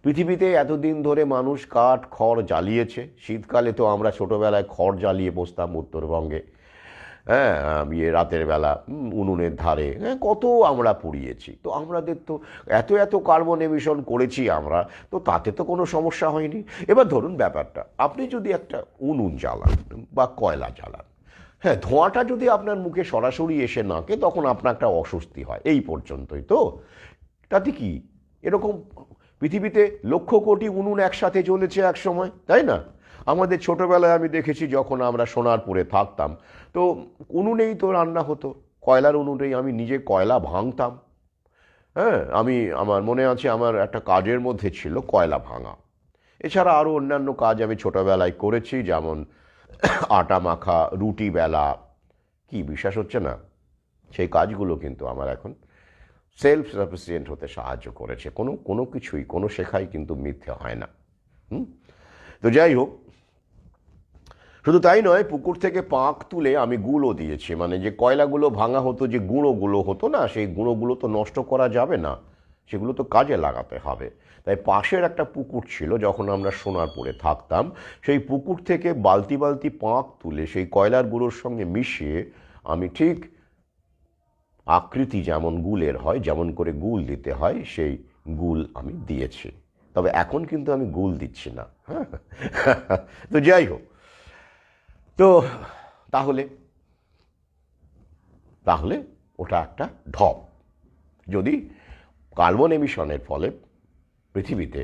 পৃথিবীতে এতদিন ধরে মানুষ কাঠ খড় জ্বালিয়েছে। শীতকালে তো আমরা ছোটোবেলায় খড় জ্বালিয়ে বসতাম উত্তরবঙ্গে, হ্যাঁ, রাতের বেলা উনুনের ধারে, হ্যাঁ, কত আমরা পুড়িয়েছি। তো আমাদের তো এত এত কার্বন এমিশন করেছি আমরা, তো তাতে তো কোনো সমস্যা হয়নি। এবার ধরুন ব্যাপারটা, আপনি যদি একটা উনুন জ্বালান বা কয়লা জ্বালান, হ্যাঁ, ধোঁয়াটা যদি আপনার মুখে সরাসরি এসে নাকে, তখন আপনার একটা অস্বস্তি হয়, এই পর্যন্তই তো। তাতে কি এরকম পৃথিবীতে লক্ষ কোটি উনুন একসাথে জ্বলেছে এক সময়, তাই না? আমাদের ছোটবেলায় আমি দেখেছি, যখন আমরা সোনারপুরে থাকতাম, তো উনুনেই তো রান্না হতো, কয়লার উনুনেই। আমি নিজে কয়লা ভাঙতাম। হ্যাঁ, আমার মনে আছে, আমার একটা কাজের মধ্যে ছিল কয়লা ভাঙা। এছাড়া আরও অন্যান্য কাজ আমি ছোটবেলায় করেছি, যেমন আটা মাখা, রুটি বেলা। কি বিশ্বাস হচ্ছে না? সেই কাজগুলো কিন্তু আমার এখন সেলফ সাফিসিয়েন্ট হতে সাহায্য করেছে। কোনো কোনো কিছুই, কোনো শেখাই কিন্তু মিথ্যে হয় না। তো যাই হোক, শুধু তাই নয়, পুকুর থেকে পাঁক তুলে আমি গুঁড়ো দিয়েছি। মানে যে কয়লাগুলো ভাঙা হতো, যে গুঁড়োগুলো হতো না, সেই গুঁড়োগুলো তো নষ্ট করা যাবে না, সেগুলো তো কাজে লাগাতে হবে। তাই পাশের একটা পুকুর ছিল, যখন আমরা সোনারপুরে থাকতাম, সেই পুকুর থেকে বালতি বালতি পাঁক তুলে সেই কয়লার গুঁড়োর সঙ্গে মিশিয়ে আমি ঠিক আকৃতি যেমন গুলের হয়, যেমন করে গুল দিতে হয়, সেই গুল আমি দিয়েছি। তবে এখন কিন্তু আমি গুল দিচ্ছি না, হ্যাঁ। তো যাই হোক, তো তাহলে তাহলে ওটা একটা ঢপ। যদি কার্বন এমিশনের ফলে পৃথিবীতে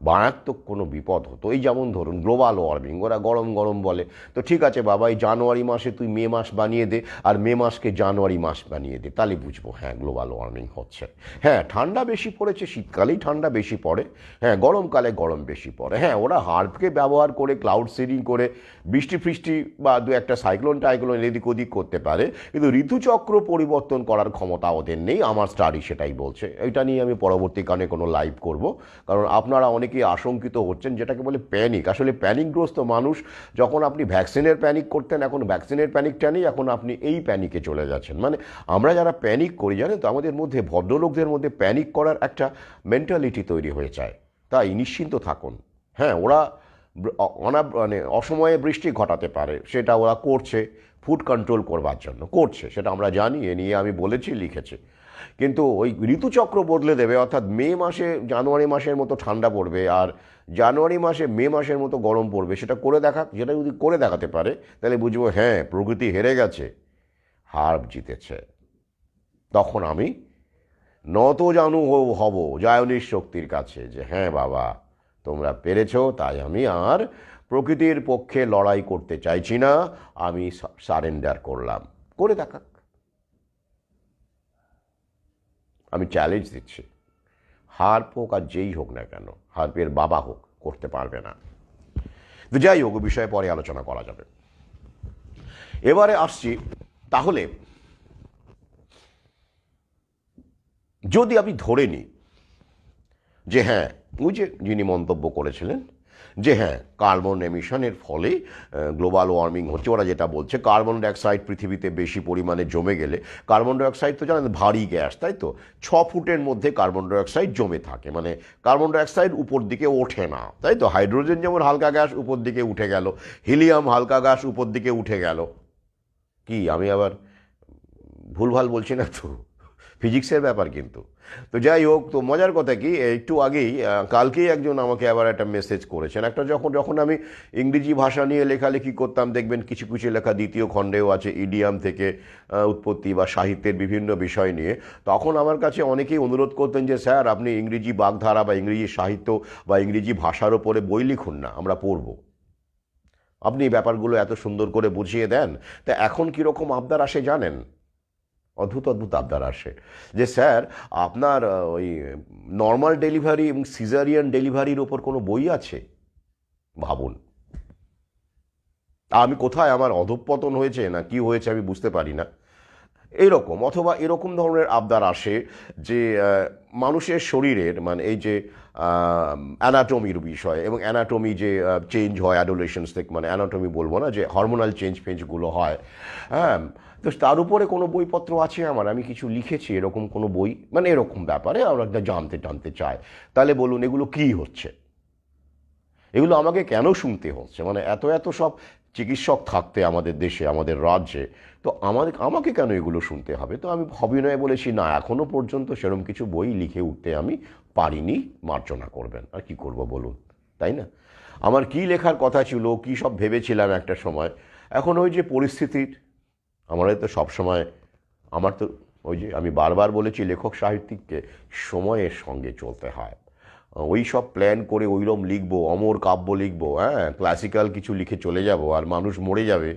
মারাত্মক কোনো বিপদ হতো, এই যেমন ধরুন গ্লোবাল ওয়ার্মিং, ওরা গরম গরম বলে, তো ঠিক আছে বাবা, এই জানুয়ারি মাসে তুই মে মাস বানিয়ে দে, আর মে মাসকে জানুয়ারি মাস বানিয়ে দে, তাহলে বুঝবো হ্যাঁ গ্লোবাল ওয়ার্মিং হচ্ছে। হ্যাঁ, ঠান্ডা বেশি পড়েছে, শীতকালেই ঠান্ডা বেশি পড়ে, হ্যাঁ, গরমকালে গরম বেশি পড়ে। হ্যাঁ, ওরা হার্পকে ব্যবহার করে ক্লাউড সিডিং করে বৃষ্টি ফৃষ্টি বা দু একটা সাইক্লোন টাইক্লোন এদিক ওদিক করতে পারে, কিন্তু ঋতুচক্র পরিবর্তন করার ক্ষমতা ওদের নেই। আমার স্টাডি সেটাই বলছে। এটা নিয়ে আমি পরবর্তীকালে কোনো লাইভ করব, কারণ আপনারা অনেকেই আশঙ্কিত হচ্ছেন, যেটাকে বলে প্যানিক। আসলে প্যানিকগ্রস্ত মানুষ, যখন আপনি ভ্যাকসিনের প্যানিক করতেন, এখন ভ্যাকসিনের প্যানিকটা নেই, এখন আপনি এই প্যানিকে চলে যাচ্ছেন। মানে আমরা যারা প্যানিক করি, জানেন তো, আমাদের মধ্যে, ভদ্রলোকদের মধ্যে প্যানিক করার একটা মেন্টালিটি তৈরি হয়ে যায়। তাই নিশ্চিন্ত থাকুন। হ্যাঁ, ওরা মানে অসময়ে বৃষ্টি ঘটাতে পারে, সেটা ওরা করছে ফুড কন্ট্রোল করবার জন্য করছে, সেটা আমরা জানি, এ নিয়ে আমি বলেছি, লিখেছি। কিন্তু ওই ঋতুচক্র বদলে দেবে, অর্থাৎ মে মাসে জানুয়ারি মাসের মতো ঠান্ডা পড়বে, আর জানুয়ারি মাসে মে মাসের মতো গরম পড়বে, সেটা করে দেখাক। যেটা যদি করে দেখাতে পারে, তাহলে বুঝবো হ্যাঁ প্রকৃতি হেরে গেছে, হার জিতেছে। তখন আমি নত জানু হব জায়নির শক্তির কাছে, যে হ্যাঁ বাবা, তোমরা পেরেছো, তাই আমি আর প্রকৃতির পক্ষে লড়াই করতে চাইছি না, আমি সারেন্ডার করলাম। করে দেখাক। আমি চ্যালেঞ্জ দিচ্ছি, হার্প হোক আর যেই হোক না কেন, হার্পের বাবা হোক, করতে পারবে না। তো যাই হোক, বিষয়ে পরে আলোচনা করা যাবে। এবারে আসছি, তাহলে যদি আমি ধরে নিই যে হ্যাঁ, ওই যে যিনি মন্তব্য করেছিলেন যে হ্যাঁ কার্বন এমিশনের ফলে গ্লোবাল ওয়ার্মিং হচ্ছে, ওরা যেটা বলছে কার্বন ডাইঅক্সাইড পৃথিবীতে বেশি পরিমাণে জমে গেলে, কার্বন ডাইঅক্সাইড তো জানেন ভারী গ্যাস, তাই তো, 6 ফুটের মধ্যে কার্বন ডাইঅক্সাইড জমে থাকে। মানে কার্বন ডাইঅক্সাইড উপর দিকে ওঠে না, তাই তো। হাইড্রোজেন যেমন হালকা গ্যাস উপর দিকে উঠে গেল, হিলিয়াম হালকা গ্যাস উপর দিকে উঠে গেল। কি আমি আবার ভুলভাল বলছি না তো? ফিজিক্সের ব্যাপার কিন্তু। তো যাই হোক, তো মজার কথা কি, একটু আগেই কালকেই একজন আমাকে আবার একটা মেসেজ করেছেন। একটা যখন যখন আমি ইংরেজি ভাষা নিয়ে লেখালেখি করতাম, দেখবেন কিছু কিছু লেখা দ্বিতীয় খণ্ডেও আছে, ইডিয়াম থেকে উৎপত্তি বা সাহিত্যের বিভিন্ন বিষয় নিয়ে, তখন আমার কাছে অনেকেই অনুরোধ করতেন যে স্যার আপনি ইংরেজি বাগধারা বা ইংরেজি সাহিত্য বা ইংরেজি ভাষার ওপরে বই লিখুন না, আমরা পড়ব। আপনি ব্যাপারগুলো এত সুন্দর করে বুঝিয়ে দেন। তা এখন কীরকম আবদার আসে জানেন? অদ্ভুত অদ্ভুত আবদার আসে যে স্যার আপনার ওই নর্মাল ডেলিভারি এবং সিজারিয়ান ডেলিভারির ওপর কোনো বই আছে? ভাবুন, আমি কোথায় আমার অধঃপতন হয়েছে না কি হয়েছে আমি বুঝতে পারি না। এইরকম, অথবা এরকম ধরনের আবদার আসে যে মানুষের শরীরের মানে এই যে অ্যানাটমির বিষয়, এবং অ্যানাটমি যে চেঞ্জ হয় অ্যাডোলেশনস থেকে, মানে অ্যানাটমি বলবো না, যে হরমোনাল ফেঞ্জগুলো হয়, হ্যাঁ, তো তার উপরে কোনো বইপত্র আছে আমার, আমি কিছু লিখেছি এরকম কোনো বই, মানে এরকম ব্যাপারে আমরা জানতে চাই, তাহলে বলুন এগুলো কী হচ্ছে, এগুলো আমাকে কেন শুনতে হচ্ছে? মানে এত এত সব চিকিৎসক থাকতে আমাদের দেশে, আমাদের রাজ্যে, তো আমাকে কেন এগুলো শুনতে হবে? তো আমি অভিনয়ে বলেছি না, এখনো পর্যন্ত সেরকম কিছু বই লিখে উঠতে আমি পারিনি, মার্জনা করবেন, আর কি করব বলুন, তাই না? আমার কি লেখার কথা ছিল, কি সব ভেবেছিলাম একটা সময়, এখন ওই যে পরিস্থিতির, আমার তো সবসময়, আমার তো ওই যে আমি বারবার বলেছি লেখক সাহিত্যিককে সময়ের সঙ্গে চলতে হয়, ওই সব প্ল্যান করে ওইরকম লিখবো, অমর কাব্য লিখবো, হ্যাঁ, ক্লাসিক্যাল কিছু লিখে চলে যাব, আর মানুষ মরে যাবে,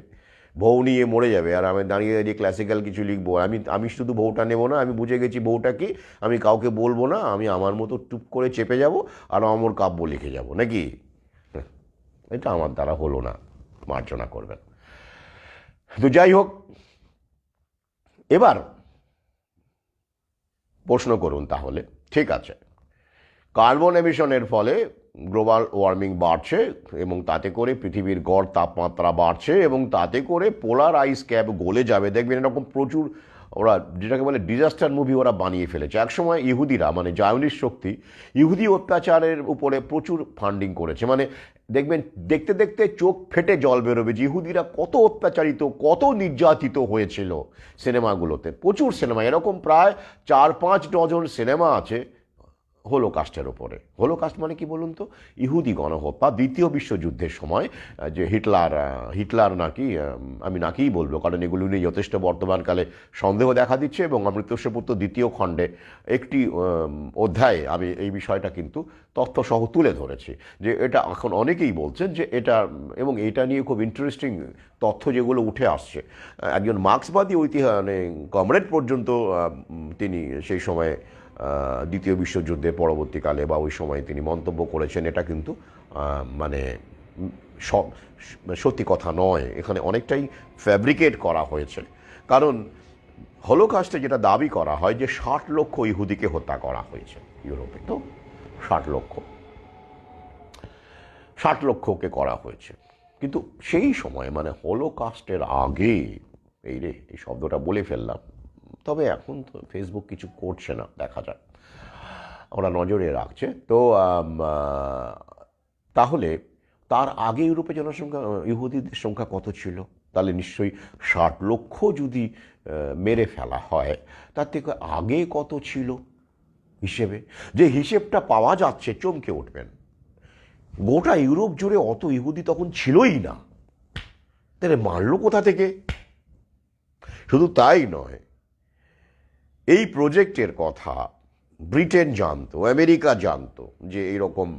বউ নিয়ে মরে যাবে, আর আমি দাঁড়িয়ে দাঁড়িয়ে ক্লাসিক্যাল কিছু লিখবো, আমি শুধু বউটা নেবো না, আমি বুঝে গেছি বউটা কি, আমি কাউকে বলবো না, আমি আমার মতো টুপ করে চেপে যাব আর অমর কাব্য লিখে যাব নাকি? এটা আমার দ্বারা হলো না, মার্জনা করবেন। তো যাই হোক, এবার প্রশ্ন করুন তাহলে, ঠিক আছে, কার্বন এমিশনের ফলে গ্লোবাল ওয়ার্মিং বাড়ছে, এবং তাতে করে পৃথিবীর গড় তাপমাত্রা বাড়ছে, এবং তাতে করে পোলার আইস ক্যাপ গলে যাবে, দেখবেন এরকম প্রচুর, ওরা যেটাকে বলে ডিজাস্টার মুভি ওরা বানিয়ে ফেলেছে। একসময় ইহুদিরা, মানে জায়নিস্ট শক্তি, ইহুদি অত্যাচারের উপরে প্রচুর ফান্ডিং করেছে, মানে দেখবেন দেখতে দেখতে চোখ ফেটে জল বেরোবে যে ইহুদিরা কত অত্যাচারিত, কত নির্যাতিত হয়েছিল সিনেমাগুলোতে। প্রচুর সিনেমা, এরকম প্রায় 4-5 ডজন সিনেমা আছে হোলোকাস্টের ওপরে। হোলোকাস্ট মানে কি বলুন তো? ইহুদি গণহত্যা দ্বিতীয় বিশ্বযুদ্ধের সময়, যে হিটলার নাকি, আমি নাকিই বলবো, কারণ এগুলো নিয়ে যথেষ্ট বর্তমানকালে সন্দেহ দেখা দিচ্ছে, এবং অমৃতস্বপুত্র দ্বিতীয় খণ্ডে একটি অধ্যায়ে আমি এই বিষয়টা কিন্তু তথ্যসহ তুলে ধরেছি, যে এটা এখন অনেকেই বলছেন যে এটা, এবং এটা নিয়ে খুব ইন্টারেস্টিং তথ্য যেগুলো উঠে আসছে। একজন মার্ক্সবাদী মানে কমরেড পর্যন্ত তিনি সেই সময়ে দ্বিতীয় বিশ্বযুদ্ধের পরবর্তীকালে বা ওই সময় তিনি মন্তব্য করেছেন, এটা কিন্তু মানে সত্যি কথা নয়, এখানে অনেকটাই ফ্যাব্রিকেট করা হয়েছে। কারণ হলোকাস্টে যেটা দাবি করা হয় যে 60 লক্ষ ইহুদিকে হত্যা করা হয়েছে ইউরোপে, তো 60 লক্ষকে করা হয়েছে, কিন্তু সেই সময় মানে হলোকাস্টের আগে, এই শব্দটা বলে ফেললাম, তবে এখন তো ফেসবুক কিছু করছে না, দেখা যাক, ওরা নজরে রাখছে তো। তাহলে তার আগে ইউরোপে জনসংখ্যা, ইহুদিদের সংখ্যা কত ছিল? তাহলে নিশ্চয়ই 60 লক্ষ যদি মেরে ফেলা হয়, তার থেকে আগে কত ছিল হিসেবে, যে হিসেবটা পাওয়া যাচ্ছে, চমকে উঠবেন। গোটা ইউরোপ জুড়ে অত ইহুদি তখন ছিলই না, তাহলে মারল কোথা থেকে? শুধু তাই নয়, এই প্রজেক্টের কথা ব্রিটেন জানতো, আমেরিকা জানতো, যে এইরকম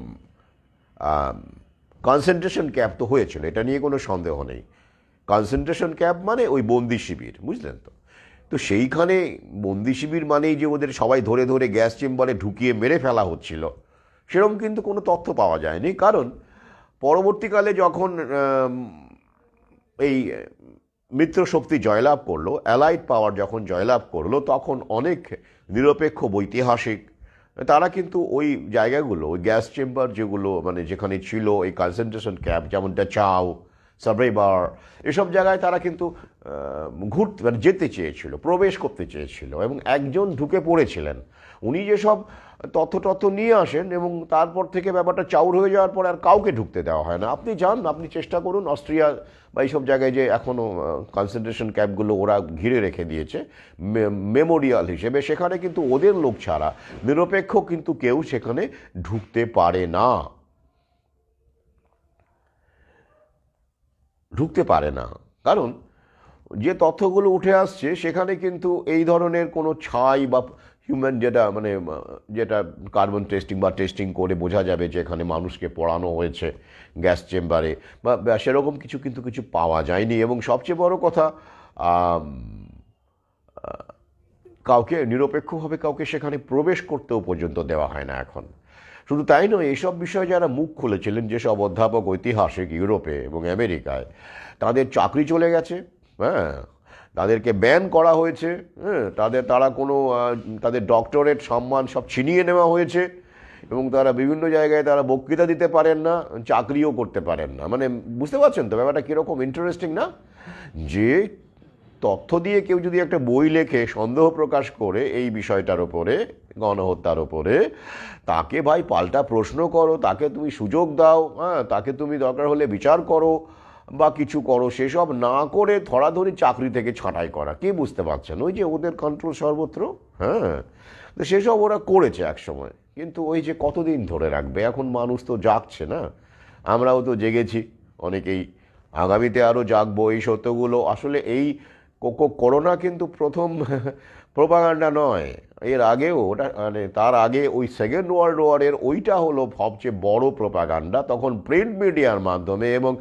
কনসেন্ট্রেশন ক্যাম্প তো হয়েছিল, এটা নিয়ে কোনো সন্দেহ নেই। কনসেন্ট্রেশন ক্যাম্প মানে ওই বন্দি শিবির, বুঝলেন তো? তো সেইখানে বন্দি শিবির মানেই যে ওদের সবাই ধরে ধরে গ্যাস চেম্বারে ঢুকিয়ে মেরে ফেলা হচ্ছিল, সেরকম কিন্তু কোনো তথ্য পাওয়া যায়নি। কারণ পরবর্তীকালে যখন এই মিত্রশক্তি জয়লাভ করলো, অ্যালাইড পাওয়ার যখন জয়লাভ করলো, তখন অনেক নিরপেক্ষ বৈতিহাসিক তারা কিন্তু ওই জায়গাগুলো, ওই গ্যাস চেম্বার যেগুলো মানে যেখানে ছিল এই কনসেন্ট্রেশন ক্যাম্প, যেমন ডাচাও, সাব্রেবার, এসব জায়গায় তারা কিন্তু ঘুরতে মানে যেতে চেয়েছিল, প্রবেশ করতে চেয়েছিল, এবং একজন ঢুকে পড়েছিলেন। উনি যেসব তথ্য নিয়ে আসেন, এবং তারপর থেকে ব্যাপারটা চাউর হয়ে যাওয়ার পর আর কাউকে ঢুকতে দেওয়া হয় না। আপনি যান, আপনি চেষ্টা করুন, অস্ট্রিয়া বা এইসব জায়গায় যে এখনও কনসেন্ট্রেশন ক্যাম্পগুলো ওরা ঘিরে রেখে দিয়েছে মেমোরিয়াল হিসেবে, সেখানে কিন্তু ওদের লোক ছাড়া নিরপেক্ষ কিন্তু কেউ সেখানে ঢুকতে পারে না, কারণ যে তথ্যগুলো উঠে আসছে সেখানে কিন্তু এই ধরনের কোনো ছাই বা হিউম্যান যেটা কার্বন টেস্টিং বা টেস্টিং করে বোঝা যাবে যে এখানে মানুষকে পড়ানো হয়েছে গ্যাস চেম্বারে বা সেরকম কিছু পাওয়া যায়নি। এবং সবচেয়ে বড় কথা, কাউকে নিরপেক্ষভাবে কাউকে সেখানে প্রবেশ করতেও পর্যন্ত দেওয়া হয় না এখন। শুধু তাই নয়, এইসব বিষয়ে যারা মুখ খুলেছিলেন, যেসব অধ্যাপক ঐতিহাসিক ইউরোপে এবং আমেরিকায়, তাদের চাকরি চলে গেছে, হ্যাঁ, তাদেরকে ব্যান করা হয়েছে, হ্যাঁ, তারা কোনো তাদের ডক্টরেট সম্মান সব ছিনিয়ে নেওয়া হয়েছে, এবং তারা বিভিন্ন জায়গায় তারা বক্তৃতা দিতে পারেন না, চাকরিও করতে পারেন না। মানে বুঝতে পারছেন তো ব্যাপারটা কীরকম ইন্টারেস্টিং না? যে তথ্য দিয়ে কেউ যদি একটা বই লেখে সন্দেহ প্রকাশ করে এই বিষয়টার ওপরে, গণহত্যার ওপরে, তাকে ভাই পাল্টা প্রশ্ন করো, তাকে তুমি সুযোগ দাও, হ্যাঁ, তাকে তুমি দরকার হলে বিচার করো বা কিছু করো, সেসব না করে ধরাধরি চাকরি থেকে ছাঁটাই করা। কে বুঝতে পারছেন? ওই যে ওদের কন্ট্রোল সর্বত্র, হ্যাঁ, তো সেসব ওরা করেছে এক সময়, কিন্তু ওই যে কতদিন ধরে রাখবে? এখন মানুষ তো জাগছে না, আমরাও তো জেগেছি অনেকেই, আগামীতে আরও জাগবো। এই সত্যগুলো আসলে এই করোনা কিন্তু প্রথম প্রোপাগান্ডা নয়, এর আগেও ওটা, মানে তার আগে ওই সেকেন্ড ওয়ার্ল্ড ওয়ারের ওইটা হলো সবচেয়ে বড় প্রোপাগান্ডা। তখন প্রিন্ট মিডিয়ার মাধ্যমে এবং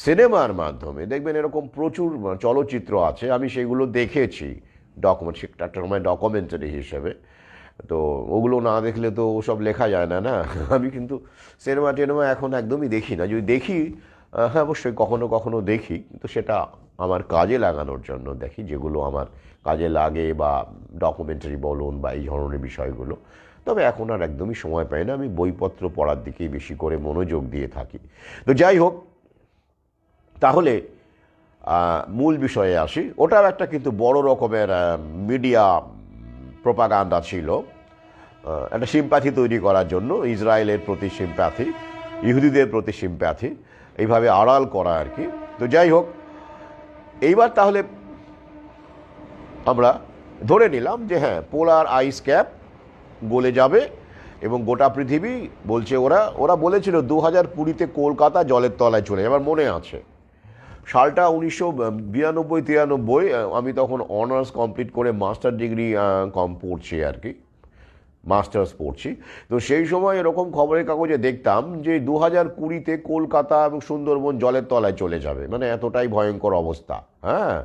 সিনেমার মাধ্যমে দেখবেন এরকম প্রচুর চলচ্চিত্র আছে, আমি সেগুলো দেখেছি একটা সময় ডকুমেন্টারি হিসেবে। তো ওগুলো না দেখলে তো ওসব লেখা যায় না, না? আমি কিন্তু সিনেমা টিনেমা এখন একদমই দেখি না, যদি দেখি হ্যাঁ অবশ্যই কখনো কখনো দেখি, কিন্তু সেটা আমার কাজে লাগানোর জন্য দেখি, যেগুলো আমার কাজে লাগে, বা ডকুমেন্টারি বলুন বা এই ধরনের বিষয়গুলো। তবে এখন আর একদমই সময় পাই না, আমি বইপত্র পড়ার দিকেই বেশি করে মনোযোগ দিয়ে থাকি। তো যাই হোক, তাহলে মূল বিষয়ে আসি। ওটাও একটা কিন্তু বড় রকমের মিডিয়া প্রোপাগান্ডা ছিল, একটা সিম্প্যাথি তৈরি করার জন্য, ইসরায়েলের প্রতি সিম্প্যাথি, ইহুদিদের প্রতি সিম্প্যাথি, এইভাবে আড়াল করা আর কি। তো যাই হোক, এইবার তাহলে আমরা ধরে নিলাম যে হ্যাঁ, পোলার আইস ক্যাপ গলে যাবে, এবং গোটা পৃথিবী বলছে, ওরা বলেছিল 2020-তে কলকাতা জলের তলায় চলে যাবে। আমার মনে আছে সালটা 1992-93, আমি তখন অনার্স কমপ্লিট করে মাস্টার ডিগ্রি পড়ছি আর কি, মাস্টার্স পড়ছি। তো সেই সময় এরকম খবরের কাগজে দেখতাম যে 2020-তে কলকাতা এবং সুন্দরবন জলের তলায় চলে যাবে, মানে এতটাই ভয়ঙ্কর অবস্থা। হ্যাঁ,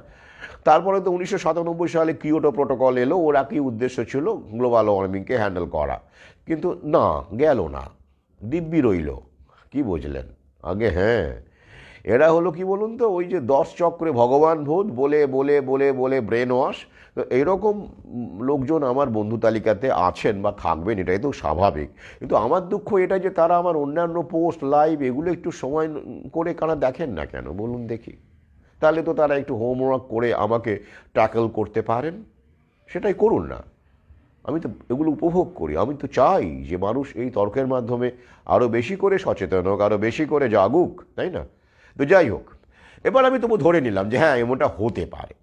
তারপরে তো 1997 সালে কিয়োটো প্রোটোকল এলো, ওরা কি উদ্দেশ্য ছিল গ্লোবাল ওয়ার্মিংকে হ্যান্ডেল করা, কিন্তু না, গেল না, দিব্যি রইল। কি বুঝলেন আগে? হ্যাঁ, এরা হলো কি বলুন তো, ওই যে 10 চক্রে ভগবান ভূত বলে বলে বলে বলে ব্রেন ওয়াশ। তো এইরকম লোকজন আমার বন্ধু তালিকাতে আছেন বা থাকবেন, এটাই তো স্বাভাবিক। কিন্তু আমার দুঃখ এটা যে তারা আমার অন্যান্য পোস্ট, লাইভ এগুলো একটু সময় করে কারা দেখেন না কেন বলুন দেখি? তাহলে তো তারা একটু হোমওয়ার্ক করে আমাকে ট্যাকল করতে পারেন, সেটাই করুন না। আমি তো এগুলো উপভোগ করি, আমি তো চাই যে মানুষ এই তর্কের মাধ্যমে আরও বেশি করে সচেতন হোক, আরও বেশি করে জাগুক, তাই না? তো যাই হোক, এবার আমি তবু ধরে নিলাম যে হ্যাঁ, এমনটা হতে পারে,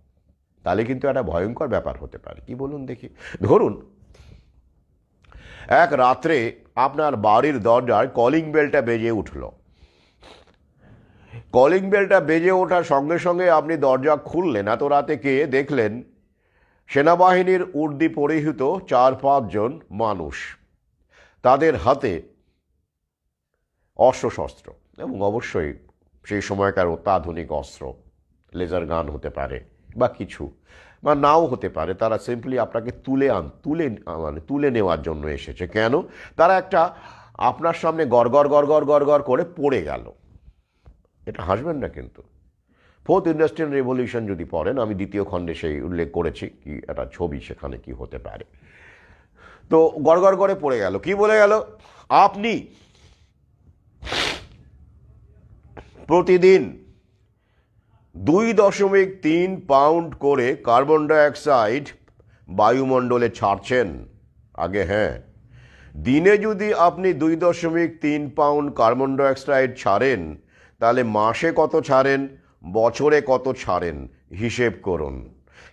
তাহলে কিন্তু একটা ভয়ঙ্কর ব্যাপার হতে পারে। কি বলুন দেখি? ধরুন এক রাত্রে আপনার বাড়ির দরজায় কলিং বেলটা বেজে উঠল। কলিং বেলটা বেজে ওঠার সঙ্গে সঙ্গে আপনি দরজা খুললেন, এত রাতে কে দেখলেন সেনাবাহিনীর উর্দি পরিহিত 4-5 জন মানুষ, তাদের হাতে অস্ত্রশস্ত্র, এবং অবশ্যই সেই সময়কার অত্যাধুনিক অস্ত্র, লেজার গান হতে পারে বা কিছু, বা নাও হতে পারে। তারা সিম্পলি আপনাকে তুলে নেওয়ার জন্য এসেছে। কেন? তারা একটা আপনার সামনে গড়গড় গড়গড় গড়গড় করে পড়ে গেল। এটা হাসবেন না কিন্তু। 4th ইন্ডাস্ট্রিয়াল রেভলিউশন যদি পড়েন, আমি 2য় খণ্ডে সেই উল্লেখ করেছি কি একটা ছবি সেখানে কি হতে পারে। তো গড়গড় করে পড়ে গেল, কি বলে গেল, আপনি প্রতিদিন 2.3 পাউন্ড করে কার্বন ডাইঅক্সাইড বায়ুমণ্ডলে ছাড়ছেন। আগে হ্যাঁ, দিনে যদি আপনি 2.3 পাউন্ড কার্বন ডাইঅক্সাইড ছাড়েন, তাহলে মাসে কত ছাড়েন, বছরে কত ছাড়েন, হিসেব করুন।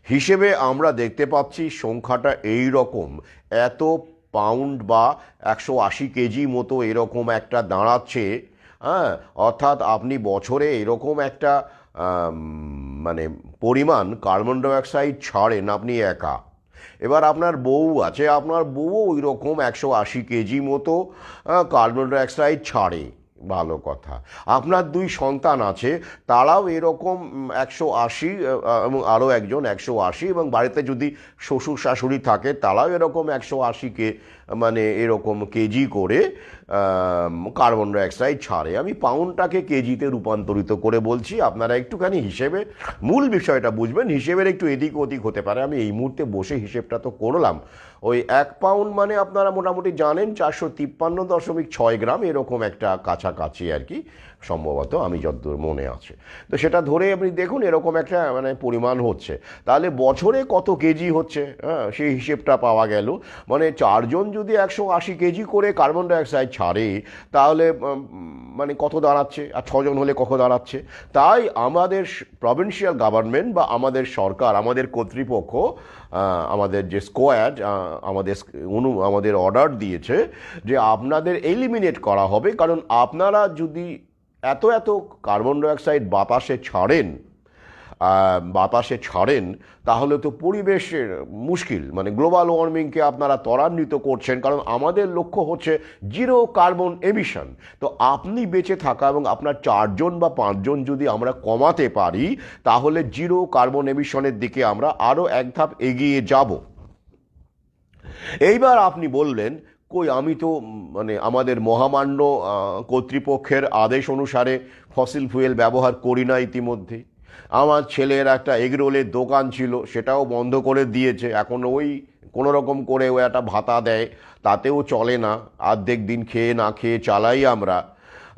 হিসেবে আমরা দেখতে পাচ্ছি সংখ্যাটা এই রকম, এত পাউন্ড বা 180 কেজি মতো এরকম একটা দাঁড়াচ্ছে। হ্যাঁ, অর্থাৎ আপনি বছরে এরকম একটা মানে পরিমাণ কার্বন ডাইঅক্সাইড ছাড়েন আপনি একা। এবার আপনার বউ আছে, আপনার বউও ওই রকম 180 কেজি মতো কার্বন ডাইঅক্সাইড ছাড়ে, ভালো কথা। আপনার 2 সন্তান আছে, তারাও এরকম 180, এবং আরও একজন 180, এবং বাড়িতে যদি শ্বশুর শাশুড়ি থাকে তারাও এরকম 180 মানে এরকম কেজি করে কার্বন ডাইঅক্সাইড ছাড়ে। আমি পাউন্ডটাকে কেজিতে রূপান্তরিত করে বলছি, আপনারা একটুখানি হিসেবে মূল বিষয়টা বুঝবেন। হিসেবের একটু এদিক ওদিক হতে পারে, আমি এই মুহূর্তে বসে হিসেবটা তো করলাম। ওই 1 পাউন্ড মানে আপনারা মোটামুটি জানেন 453.6 গ্রাম, এরকম একটা কাছাকাছি আর কি, সম্ভবত আমি যতদূর মনে আছে। তো সেটা ধরে আপনি দেখুন এরকম একটা মানে পরিমাণ হচ্ছে, তাহলে বছরে কত কেজি হচ্ছে, হ্যাঁ সেই হিসেবটা পাওয়া গেল। মানে 4 জন যদি 180 কেজি করে কার্বন ডাইঅক্সাইড ছাড়ে, তাহলে মানে কত দাঁড়াচ্ছে, আর 6 জন হলে কত দাঁড়াচ্ছে। তাই আমাদের প্রভিন্সিয়াল গভর্নমেন্ট বা আমাদের সরকার, আমাদের কর্তৃপক্ষ, আমাদের যে স্কোয়াড আমাদের অর্ডার দিয়েছে যে আপনাদের এলিমিনেট করা হবে, কারণ আপনারা যদি এত এত কার্বন ডাইঅক্সাইড বাতাসে ছাড়েন তাহলে তো পরিবেশের মুশকিল, মানে গ্লোবাল ওয়ার্মিংকে আপনারা ত্বরান্বিত করছেন। কারণ আমাদের লক্ষ্য হচ্ছে জিরো কার্বন এমিশন। তো আপনি বেঁচে থাকা এবং আপনার 4 জন বা 5 জন যদি আমরা কমাতে পারি, তাহলে জিরো কার্বন এমিশনের দিকে আমরা আরও এক ধাপ এগিয়ে যাব। এইবার আপনি বললেন, কই আমি তো মানে আমাদের মহামান্য কর্তৃপক্ষের আদেশ অনুসারে ফসিল ফুয়েল ব্যবহার করি না ইতিমধ্যে। আমার ছেলের একটা এগরোলের দোকান ছিল, সেটাও বন্ধ করে দিয়েছে। এখন ওই কোনো রকম করে ও একটা ভাতা দেয়, তাতেও চলে না, অর্ধেক দিন খেয়ে না খেয়ে চালাই আমরা।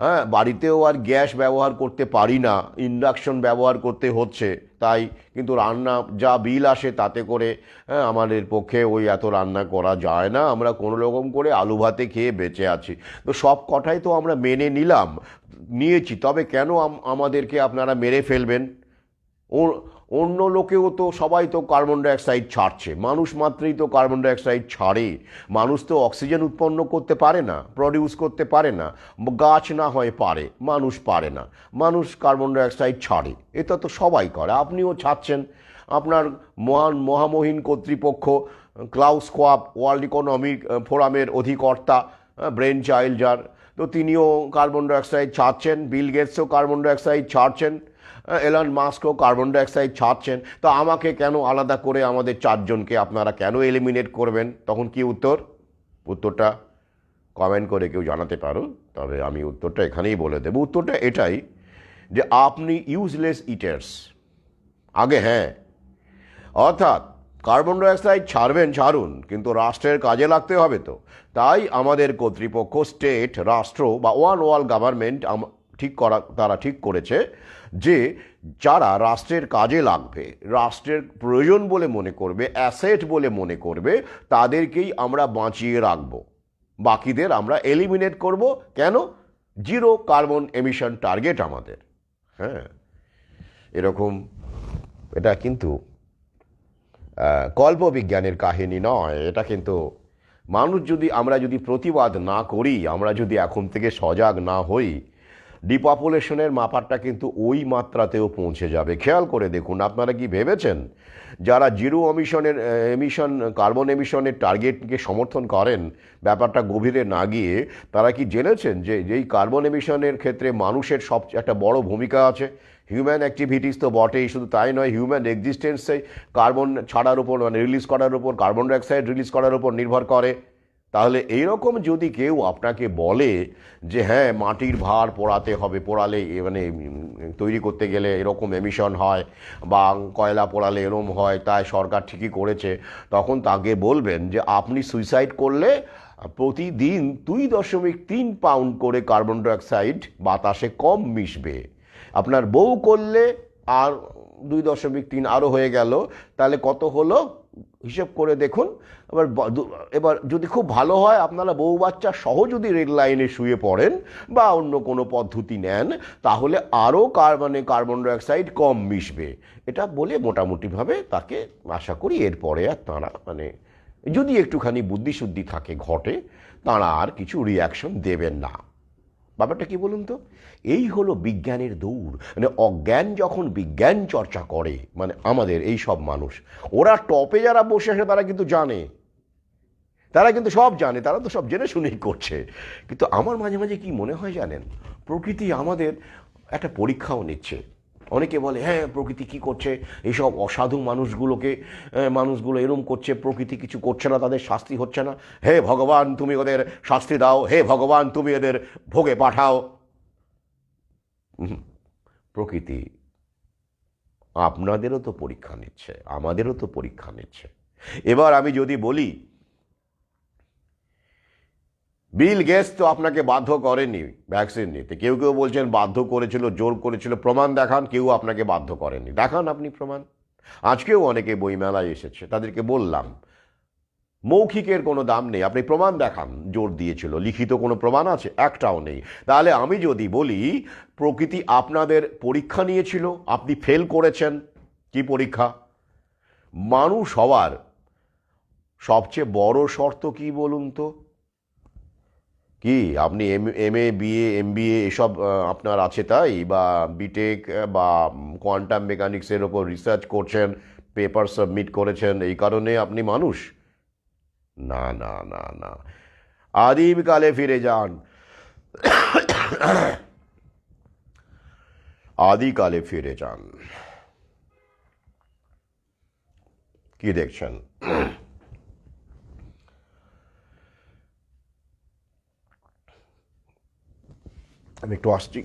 হ্যাঁ, বাড়িতেও আর গ্যাস ব্যবহার করতে পারি না, ইন্ডাকশন ব্যবহার করতে হচ্ছে। তাই কিন্তু রান্না যা বিল আসে তাতে করে হ্যাঁ আমাদের পক্ষে ওই এত রান্না করা যায় না, আমরা কোনো রকম করে আলু ভাতে খেয়ে বেঁচে আছি। তো সব কটাই তো আমরা মেনে নিয়েছি, তবে কেন আমাদেরকে আপনারা মেরে ফেলবেন? অন্য লোকেও তো সবাই তো কার্বন ডাইঅক্সাইড ছাড়ছে, মানুষ মাত্রই তো কার্বন ডাইঅক্সাইড ছাড়ে। মানুষ তো অক্সিজেন উৎপন্ন করতে পারে না, প্রডিউস করতে পারে না। গাছ না হয় পারে, মানুষ পারে না। মানুষ কার্বন ডাইঅক্সাইড ছাড়ে, এটা তো সবাই করে, আপনিও ছাড়ছেন। আপনার মহামহিম কর্তৃপক্ষ ক্লাউস স্কোয়াব, ওয়ার্ল্ড ইকোনমিক ফোরামের অধিকর্তা, ব্রেন চাইল্ড যার, তো তিনিও কার্বন ডাইঅক্সাইড ছাড়ছেন। বিল গেটসও কার্বন ডাইঅক্সাইড ছাড়ছেন, এলন মাস্কও কার্বন ডাইঅক্সাইড ছাড়ছেন। তো আমাকে কেন আলাদা করে আমাদের 4 জনকে আপনারা কেন এলিমিনেট করবেন? তখন কি উত্তরটা কমেন্ট করে কেউ জানাতে পারো, তবে আমি উত্তরটা এখানেই বলে দেবো। উত্তরটা এটাই যে আপনি ইউজলেস ইটার্স। আগে হ্যাঁ, অর্থাৎ কার্বন ডাইঅক্সাইড ছাড়ুন, কিন্তু রাষ্ট্রের কাজে লাগতে হবে তো। তাই আমাদের কর্তৃপক্ষ, স্টেট, রাষ্ট্র বা ওয়ান ওয়ার্ল্ড গভর্নমেন্ট তারা ঠিক করেছে যে যারা রাষ্ট্রের কাজে লাগবে, রাষ্ট্রের প্রয়োজন বলে মনে করবে, অ্যাসেট বলে মনে করবে, তাদেরকেই আমরা বাঁচিয়ে রাখব, বাকিদের আমরা এলিমিনেট করব। কেন? জিরো কার্বন এমিশন টার্গেট আমাদের। হ্যাঁ, এরকম, এটা কিন্তু কল্পবিজ্ঞানের কাহিনী নয়। এটা কিন্তু আমরা যদি প্রতিবাদ না করি, আমরা যদি এখন থেকে সজাগ না হই, ডিপপুলেশনের মাপারটা কিন্তু ওই মাত্রাতেও পৌঁছে যাবে। খেয়াল করে দেখুন, আপনারা কি ভেবেছেন যারা জিরো কার্বন এমিশনের টার্গেটকে সমর্থন করেন, ব্যাপারটা গভীরে না গিয়ে তারা কি জেনেছেন যে যেই কার্বন এমিশনের ক্ষেত্রে মানুষের একটা বড় ভূমিকা আছে? হিউম্যান অ্যাক্টিভিটিস তো বটেই, শুধু তাই নয়, হিউম্যান এক্সিস্টেন্সে কার্বন ছাড়ার উপর মানে রিলিজ করার উপর, কার্বন ডাইঅক্সাইড রিলিজ করার উপর নির্ভর করে। তাহলে এইরকম যদি কেউ আপনাকে বলে যে হ্যাঁ মাটির ভার পোড়ালে মানে তৈরি করতে গেলে এরকম এমিশন হয়, বা কয়লা পোড়ালে এরম হয়, তাই সরকার ঠিকই করেছে, তখন তাকে বলবেন যে আপনি সুইসাইড করলে প্রতিদিন 2.3 পাউন্ড করে কার্বন ডাইঅক্সাইড বাতাসে কম মিশবে। আপনার বউ করলে আর 2.3 আরও হয়ে গেল, তাহলে কত হলো হিসেব করে দেখুন। এবার যদি খুব ভালো হয়, আপনারা বউ বাচ্চা সহ যদি রেল লাইনে শুয়ে পড়েন বা অন্য কোনো পদ্ধতি নেন, তাহলে আরও কার্বন ডাইঅক্সাইড কম মিশবে। এটা বলে মোটামুটিভাবে তাকে আশা করি এরপরে আর তাঁরা যদি একটুখানি বুদ্ধিশুদ্ধি ঘটে, তাঁরা আর কিছু রিয়াকশন দেবেন না। ব্যাপারটা কি বলুন তো? এই হলো বিজ্ঞানের দৌড়। অজ্ঞান যখন বিজ্ঞান চর্চা করে, আমাদের এই সব মানুষ, ওরা টপে যারা বসে আসে তারা কিন্তু সব জানে, তারা তো সব জেনে শুনেই করছে। কিন্তু আমার মাঝে মাঝে কি মনে হয় জানেন, প্রকৃতি আমাদের একটা পরীক্ষাও নিচ্ছে। অনেকে বলে হ্যাঁ প্রকৃতি কি করছে, এইসব অসাধু মানুষগুলো এরম করছে, প্রকৃতি কিছু করছে না, তাদের শাস্তি হচ্ছে না, হে ভগবান তুমি ওদের শাস্তি দাও, হে ভগবান তুমি এদের ভোগে পাঠাও। প্রকৃতি আপনাদেরও তো পরীক্ষা নিচ্ছে, আমাদেরও তো পরীক্ষা নিচ্ছে। এবার আমি যদি বলি, বিল গেটস তো আপনাকে বাধ্য করেনি ভ্যাকসিন নিতে, কেউ কেউ বলছেন বাধ্য করেছিল, জোর করেছিল, প্রমাণ দেখান। কেউ আপনাকে বাধ্য করেনি, দেখান আপনি প্রমাণ। আজকেও অনেকে বইমেলায় এসেছে, তাদেরকে বললাম মৌখিকের কোনো দাম নেই, আপনি প্রমাণ দেখান জোর দিয়েছিল, লিখিত কোনো প্রমাণ আছে? একটাও নেই। তাহলে আমি যদি বলি প্রকৃতি আপনাদের পরীক্ষা নিয়েছিল, আপনি ফেল করেছেন, কি পরীক্ষা? মানুষ হওয়ার সবচেয়ে বড় শর্ত কি বলুন তো? কি আপনি এম এ বিএ এমবিএ এসব আপনার আছে তাই, বা বিটেক বা কোয়ান্টাম মেকানিক্সের ওপর রিসার্চ করছেন, পেপার সাবমিট করেছেন, এই কারণে আপনি মানুষ? না না না না, আদিমকালে ফিরে যান, আদিকালে ফিরে যান। কি দেখছেন? আমি একটু আসছি।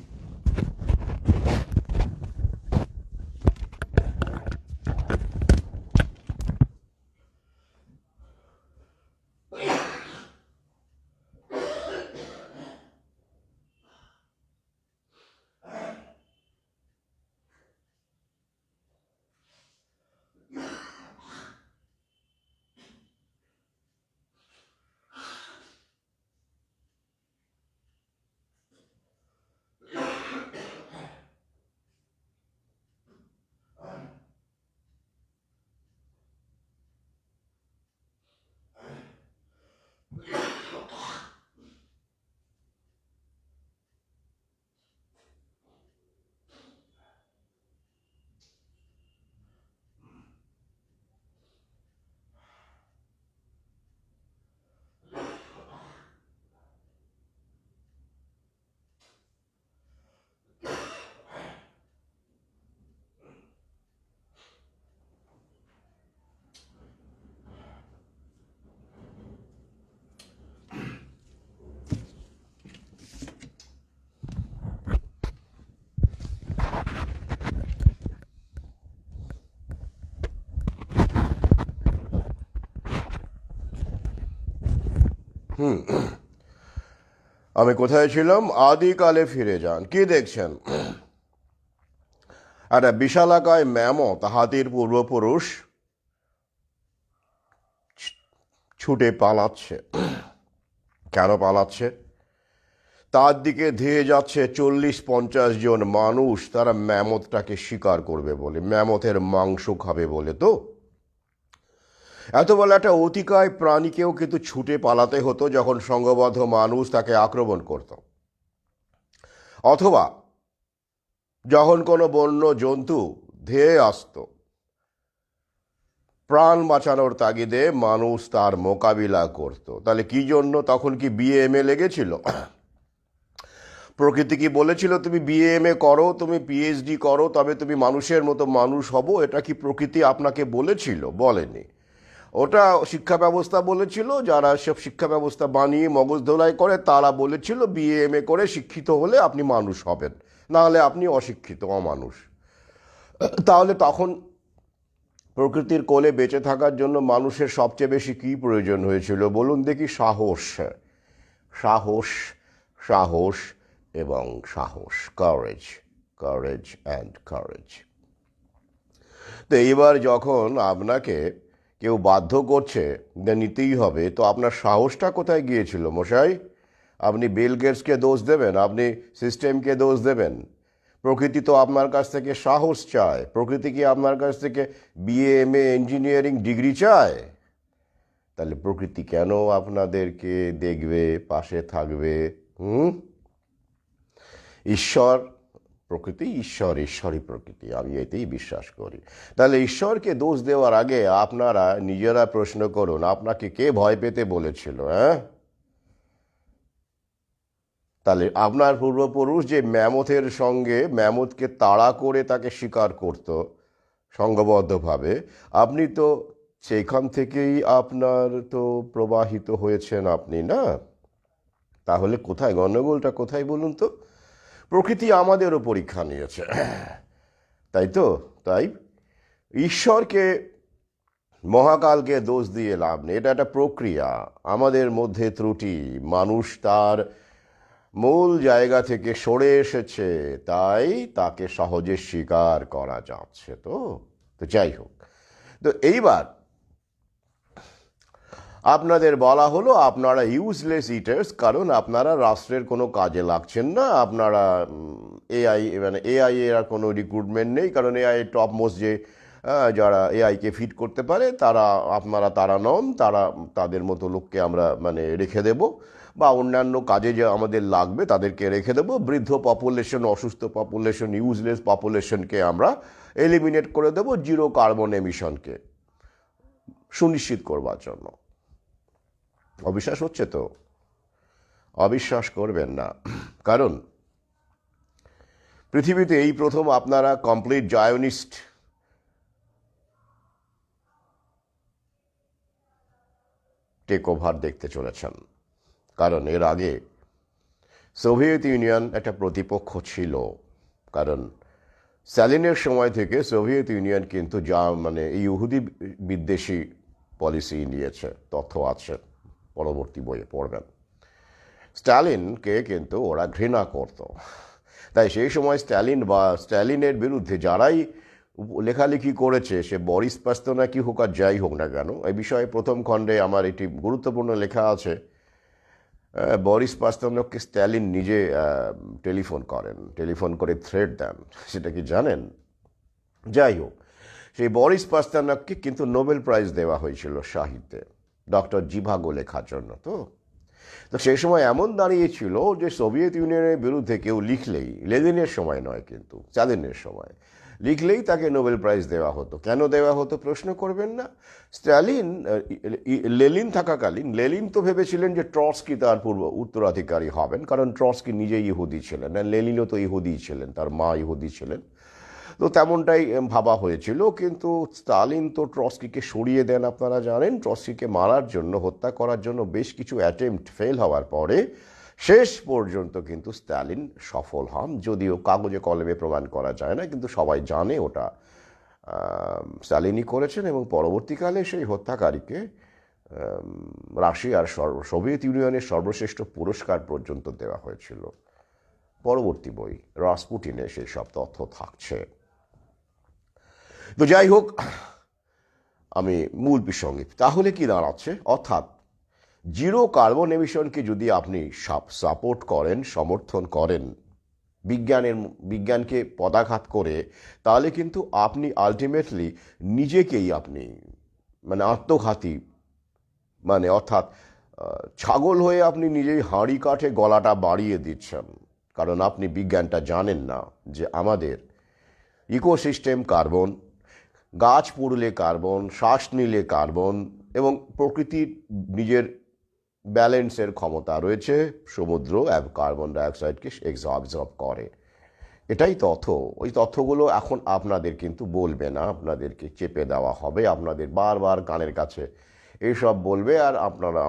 আমি কোথায় ছিলাম? আদিকালে ফিরে যান। কি দেখছেন? একটা বিশালাকায় ম্যামথ, হাতির পূর্বপুরুষ, ছুটে পালাচ্ছে। কেন পালাচ্ছে? তার দিকে ধেয়ে যাচ্ছে 40-50 জন মানুষ, তারা ম্যামথটাকে শিকার করবে বলে, ম্যামথের মাংস খাবে বলে। তো এত বড় একটা অতিকায় প্রাণীকেও কিন্তু ছুটে পালাতে হতো যখন সংঘবদ্ধ মানুষ তাকে আক্রমণ করত, অথবা যখন কোনো বন্য জন্তু ধেয়ে আসতো, প্রাণ বাঁচানোর তাগিদে মানুষ তার মোকাবিলা করত। তাহলে কি জন্য তখন কি বিএমএ লেগেছিল? প্রকৃতি কি বলেছিল তুমি বিএমএ করো, তুমি পিএইচডি করো, তবে তুমি মানুষের মতো মানুষ হব? এটা কি প্রকৃতি আপনাকে বলেছিল? বলেনি। ওটা শিক্ষা ব্যবস্থা বলেছিল, যারা সব শিক্ষা ব্যবস্থা বানিয়ে মগজ ধোলাই করে তারা বলেছিল বিএমএ করে শিক্ষিত হলে আপনি মানুষ হবেন, না হলে আপনি অশিক্ষিত, অমানুষ। তাহলে তখন প্রকৃতির কোলে বেঁচে থাকার জন্য মানুষের সবচেয়ে বেশি কী প্রয়োজন হয়েছিল বলুন দেখি? সাহস, সাহস, সাহস এবং সাহস, কারেজ, কারেজ অ্যান্ড কারেজ। তো এইবার যখন আপনাকে কেউ বাধ্য করছে যে নিতেই হবে, তো আপনার সাহসটা কোথায় গিয়েছিল মশাই? আপনি বিল গেটসকে দোষ দেবেন? আপনি সিস্টেমকে দোষ দেবেন? প্রকৃতি তো আপনার কাছ থেকে সাহস চায়। প্রকৃতি কি আপনার কাছ থেকে বিএ এমএ ইঞ্জিনিয়ারিং ডিগ্রি চায়? তাহলে প্রকৃতি কেন আপনাদেরকে দেখবে, পাশে থাকবে? ঈশ্বর প্রকৃতি, ঈশ্বর, ঈশ্বরই প্রকৃতি, আমি এতেই বিশ্বাস করি। তাহলে ঈশ্বরকে দোষ দেওয়ার আগে আপনারা নিজেরা প্রশ্ন করুন, আপনাকে কে ভয় পেতে বলেছিল? তাহলে আপনার পূর্বপুরুষ যে ম্যামথের সঙ্গে ম্যামথকে তাড়া করে তাকে শিকার করত সংঘবদ্ধভাবে, আপনি তো সেইখান থেকেই আপনার তো প্রবাহিত হয়েছেন আপনি, না? তাহলে কোথায় গণ্ডগোলটা, কোথায় বলুন তো? প্রকৃতি আমাদেরও পরীক্ষা নিয়েছে, তাই তো? তাই ঈশ্বরকে, মহাকালকে দোষ দিয়ে লাভ নেই। এটা একটা প্রক্রিয়া, আমাদের মধ্যে ত্রুটি, মানুষ তার মূল জায়গা থেকে সরে এসেছে, তাই তাকে সহজে স্বীকার করা যাচ্ছে। তো তো যাই হোক, তো এইবার আপনাদের বলা হলো আপনারা ইউজলেস ইটার্স, কারণ আপনারা রাষ্ট্রের কোনো কাজে লাগছেন না। আপনারা এআই, মানে এআই এর আর কোনো রিক্রুটমেন্ট নেই, কারণ এআই টপ মোস্ট যে যারা এআইকে ফিট করতে পারে তারা নন। তাদের মতো লোককে আমরা মানে রেখে দেব, বা অন্যান্য কাজে যে আমাদের লাগবে তাদেরকে রেখে দেব। বৃদ্ধ পপুলেশন, অসুস্থ পপুলেশন, ইউজলেস পপুলেশনকে আমরা এলিমিনেট করে দেব, জিরো কার্বন এমিশনকে সুনিশ্চিত করবার জন্য। অবিশ্বাস হচ্ছে তো? অবিশ্বাস করবেন না, কারণ পৃথিবীতে এই প্রথম আপনারা কমপ্লিট জায়নিস্ট টেক ওভার দেখতে চলেছেন। কারণ এর আগে সোভিয়েত ইউনিয়ন একটা প্রতিপক্ষ ছিল, কারণ স্ট্যালিনের সময় থেকে সোভিয়েত ইউনিয়ন কিন্তু মানে ইহুদি বিদ্বেষী পলিসি নিয়েছে, তথ্য আছে, পরবর্তী বইয়ে পড়বেন। স্ট্যালিনকে কিন্তু ওরা ঘৃণা করত, তাই সেই সময় স্ট্যালিনের বিরুদ্ধে যারাই লেখালেখি করেছে, সে বরিস পাস্তনাকি হোক আর যাই হোক না কেন, এই বিষয়ে প্রথম খণ্ডে আমার একটি গুরুত্বপূর্ণ লেখা আছে। বরিস পাস্তনাককে স্ট্যালিন নিজে টেলিফোন করে থ্রেট দেন, সেটা কি জানেন? যাই হোক, সেই বরিস পাস্তনাককে কিন্তু নোবেল প্রাইজ দেওয়া হয়েছিল সাহিত্যে, ডক্টর জিভাগো লেখার জন্য। তো সেই সময় এমন দাঁড়িয়েছিল যে সোভিয়েত ইউনিয়নের বিরুদ্ধে কেউ লিখলেই, লেনিনের সময় নয় কিন্তু স্ট্যালিনের সময়, লিখলেই তাকে নোবেল প্রাইজ দেওয়া হতো। কেন দেওয়া হতো প্রশ্ন করবেন না? লেনিন থাকাকালীন লেনিন তো ভেবেছিলেন যে ট্রটস্কি তার উত্তরাধিকারী হবেন, কারণ ট্রটস্কি নিজেই ইহুদি ছিলেন, আর লেনিনও তো ইহুদিই ছিলেন, তার মা ইহুদি ছিলেন। তো তেমনটাই ভাবা হয়েছিল, কিন্তু স্টালিন তো ট্রটস্কিকে সরিয়ে দেন। আপনারা জানেন, ট্রটস্কিকে মারার জন্য, হত্যা করার জন্য বেশ কিছু অ্যাটেম্প্ট ফেল হওয়ার পরে শেষ পর্যন্ত কিন্তু স্টালিন সফল হন, যদিও কাগজে কলমে প্রমাণ করা যায় না, কিন্তু সবাই জানে ওটা স্টালিনই করেছেন। এবং পরবর্তীকালে সেই হত্যাকারীকে রাশিয়ার সোভিয়েত ইউনিয়নের সর্বশ্রেষ্ঠ পুরস্কার পর্যন্ত দেওয়া হয়েছিল। পরবর্তী বই রাসপুটিনে সেই সব তথ্য থাকছে। তো যাই হোক, আমি মূল প্রসঙ্গে তাহলে কি দাঁড়াচ্ছে, অর্থাৎ জিরো কার্বন এমিশনকে যদি আপনি সাপোর্ট করেন, সমর্থন করেন, বিজ্ঞানকে পদাঘাত করে, তাহলে কিন্তু আপনি আলটিমেটলি নিজেকেই আপনি মানে আত্মঘাতী, মানে অর্থাৎ ছাগল হয়ে আপনি নিজেই হাঁড়ি কাঠে গলাটা বাড়িয়ে দিচ্ছেন। কারণ আপনি বিজ্ঞানটা জানেন না যে আমাদের ইকোসিস্টেম কার্বন, গাছ পুড়লে কার্বন, শ্বাস নিলে কার্বন, এবং প্রকৃতির নিজের ব্যালেন্সের ক্ষমতা রয়েছে, সমুদ্র কার্বন ডাইঅক্সাইডকে অ্যাবজর্ব করে। এটাই তথ্য। ওই তথ্যগুলো এখন আপনাদের কিন্তু বলবে না, আপনাদেরকে চেপে দেওয়া হবে, আপনাদের বারবার কানের কাছে এইসব বলবে, আর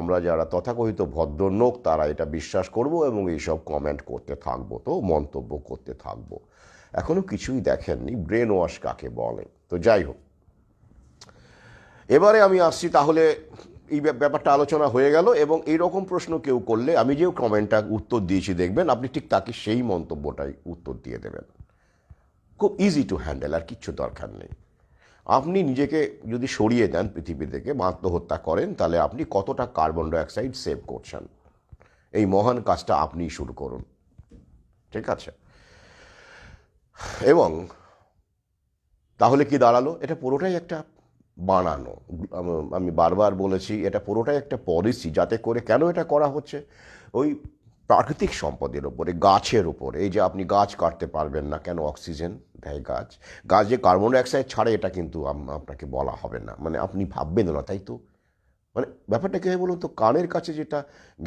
আমরা যারা তথাকথিত ভদ্রলোক তারা এটা বিশ্বাস করব এবং এইসব কমেন্ট করতে থাকবো, তো মন্তব্য করতে থাকবো। এখনো কিছুই দেখেননি ব্রেন ওয়াশ কাকে বলে। তো যাই হোক, এবারে আমি আসছি, তাহলে এই ব্যাপারটা আলোচনা হয়ে গেল। এবং এইরকম প্রশ্ন কেউ করলে আমি যে কমেন্টটা উত্তর দিয়েছি দেখবেন, আপনি ঠিক তাকে সেই মন্তব্যটাই উত্তর দিয়ে দেবেন। খুব ইজি টু হ্যান্ডেল, আর কিচ্ছু দরকার নেই। আপনি নিজেকে যদি সরিয়ে দেন পৃথিবী থেকে, আত্মহত্যা করেন, তাহলে আপনি কতটা কার্বন ডাইঅক্সাইড সেভ করছেন, এই মহান কাজটা আপনিই শুরু করুন, ঠিক আছে? এবং তাহলে কি দাঁড়ালো, এটা পুরোটাই একটা বানানো। আমি বারবার বলেছি, এটা পুরোটাই একটা পলিসি, যাতে করে, কেন এটা করা হচ্ছে, ওই প্রাকৃতিক সম্পদের ওপরে, গাছের উপরে। এই যে আপনি গাছ কাটতে পারবেন না, কেন? অক্সিজেন দেয় গাছ, যে কার্বন ডাইঅক্সাইড ছাড়ে, এটা কিন্তু আপনাকে বলা হবে না, মানে আপনি ভাববেন না, তাই তো? মানে ব্যাপারটা কী হয় বলুন তো, কানের কাছে যেটা